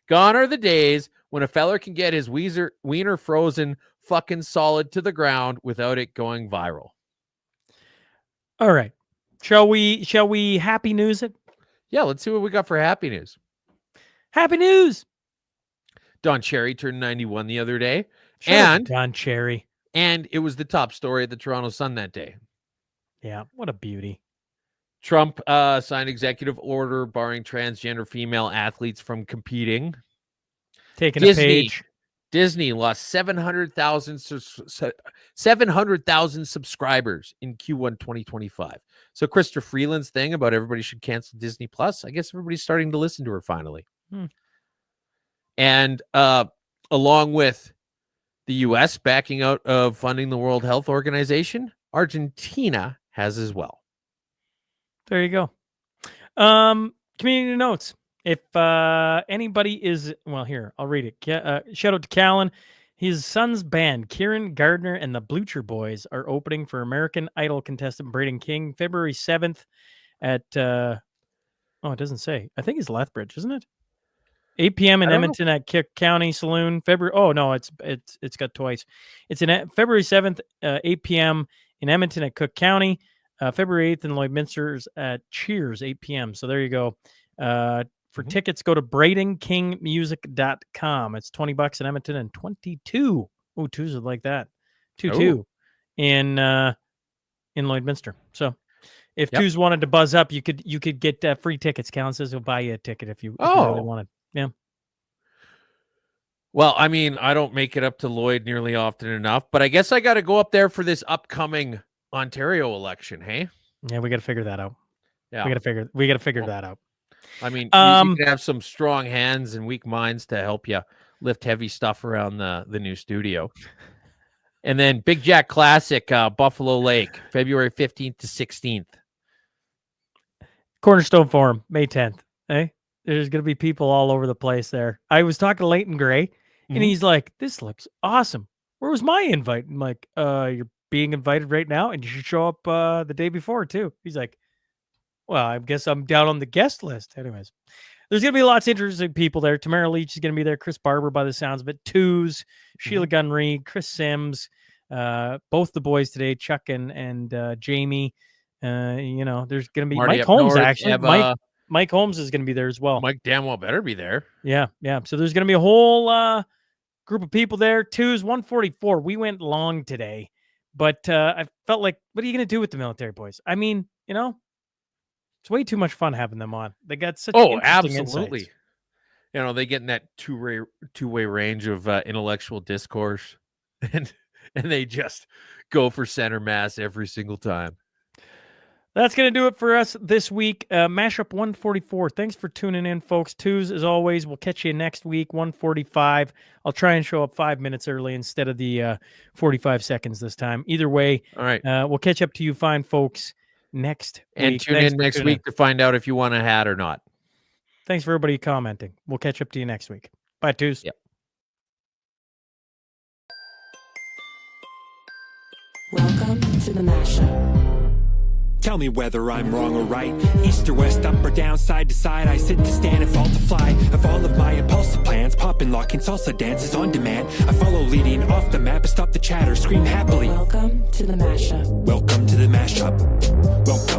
Speaker 3: Gone are the days when a feller can get his wiener frozen fucking solid to the ground without it going viral.
Speaker 4: All right. Shall we happy news it?
Speaker 3: Yeah, let's see what we got for happy news.
Speaker 4: Happy news.
Speaker 3: Don Cherry turned 91 the other day.
Speaker 4: Don Cherry.
Speaker 3: And it was the top story at the Toronto Sun that day.
Speaker 4: Yeah, what a beauty.
Speaker 3: Trump signed executive order barring transgender female athletes from competing.
Speaker 4: Taking a page.
Speaker 3: Disney lost 700,000 subscribers in Q1 2025. So Christopher Freeland's thing about everybody should cancel Disney Plus, I guess everybody's starting to listen to her finally. And along with the U.S. backing out of funding the World Health Organization, Argentina has as well.
Speaker 4: There you go. Community notes. If anybody is, well, here, I'll read it. Shout out to Callan. His son's band, Kieran Gardner and the Blucher Boys, are opening for American Idol contestant Braden King February 7th at, it doesn't say. I think it's Lethbridge, isn't it? 8 p.m. in Edmonton at Cook County Saloon. It's got twice. It's in February 7th, 8 p.m. in Edmonton at Cook County. February 8th in Lloydminster's at Cheers, 8 p.m. So there you go. For tickets, go to BradenKingMusic.com. It's $20 in Edmonton and 22. Oh, twos are like that. 2 in Lloydminster. So if twos wanted to buzz up, you could get free tickets. Callan says he'll buy you a ticket if you really wanted. Yeah.
Speaker 3: Well, I mean, I don't make it up to Lloyd nearly often enough, but I guess I got to go up there for this upcoming Ontario election. Hey.
Speaker 4: Yeah, we got to figure that out.
Speaker 3: Yeah,
Speaker 4: we got to figure that out.
Speaker 3: I mean, you can have some strong hands and weak minds to help you lift heavy stuff around the new studio. And then Big Jack Classic, Buffalo Lake, February 15th to 16th.
Speaker 4: Cornerstone Forum, May 10th. Hey, there's going to be people all over the place there. I was talking to Leighton Gray, and he's like, this looks awesome. Where was my invite? I'm like, you're being invited right now, and you should show up the day before, too. He's like, well, I guess I'm down on the guest list. Anyways, there's going to be lots of interesting people there. Tamara Leach is going to be there. Chris Barber, by the sounds of it. Twos, Sheila Gunn-Reid, Chris Sims, both the boys today, Chuck and Jamie. There's going to be
Speaker 3: Marty
Speaker 4: Mike
Speaker 3: up
Speaker 4: Holmes,
Speaker 3: north,
Speaker 4: actually.
Speaker 3: Eva.
Speaker 4: Mike Holmes is going to be there as well.
Speaker 3: Mike damn well better be there.
Speaker 4: Yeah. So there's going to be a whole group of people there. 144. We went long today, but I felt like, what are you going to do with the military boys? I mean, it's way too much fun having them on. They got such interesting
Speaker 3: absolutely.
Speaker 4: insights.
Speaker 3: They get in that two-way range of intellectual discourse, and they just go for center mass every single time.
Speaker 4: That's going to do it for us this week. Mashup 144. Thanks for tuning in, folks. Twos, as always, we'll catch you next week, 145. I'll try and show up 5 minutes early instead of the 45 seconds this time. Either way,
Speaker 3: all right.
Speaker 4: We'll catch up to you fine folks next
Speaker 3: and
Speaker 4: week.
Speaker 3: Tune in next week to find out if you want a hat or not.
Speaker 4: Thanks for everybody commenting. We'll catch up to you next week. Bye, Twos.
Speaker 3: Yep.
Speaker 1: Welcome to the Mashup.
Speaker 2: Tell me whether I'm wrong or right. East or west, up or down, side to side. I sit to stand and fall to fly. Of all of my impulsive plans, popping, locking, salsa dances on demand. I follow leading off the map and stop the chatter, scream happily.
Speaker 1: Welcome to the Mashup.
Speaker 2: Welcome to the Mashup. Welcome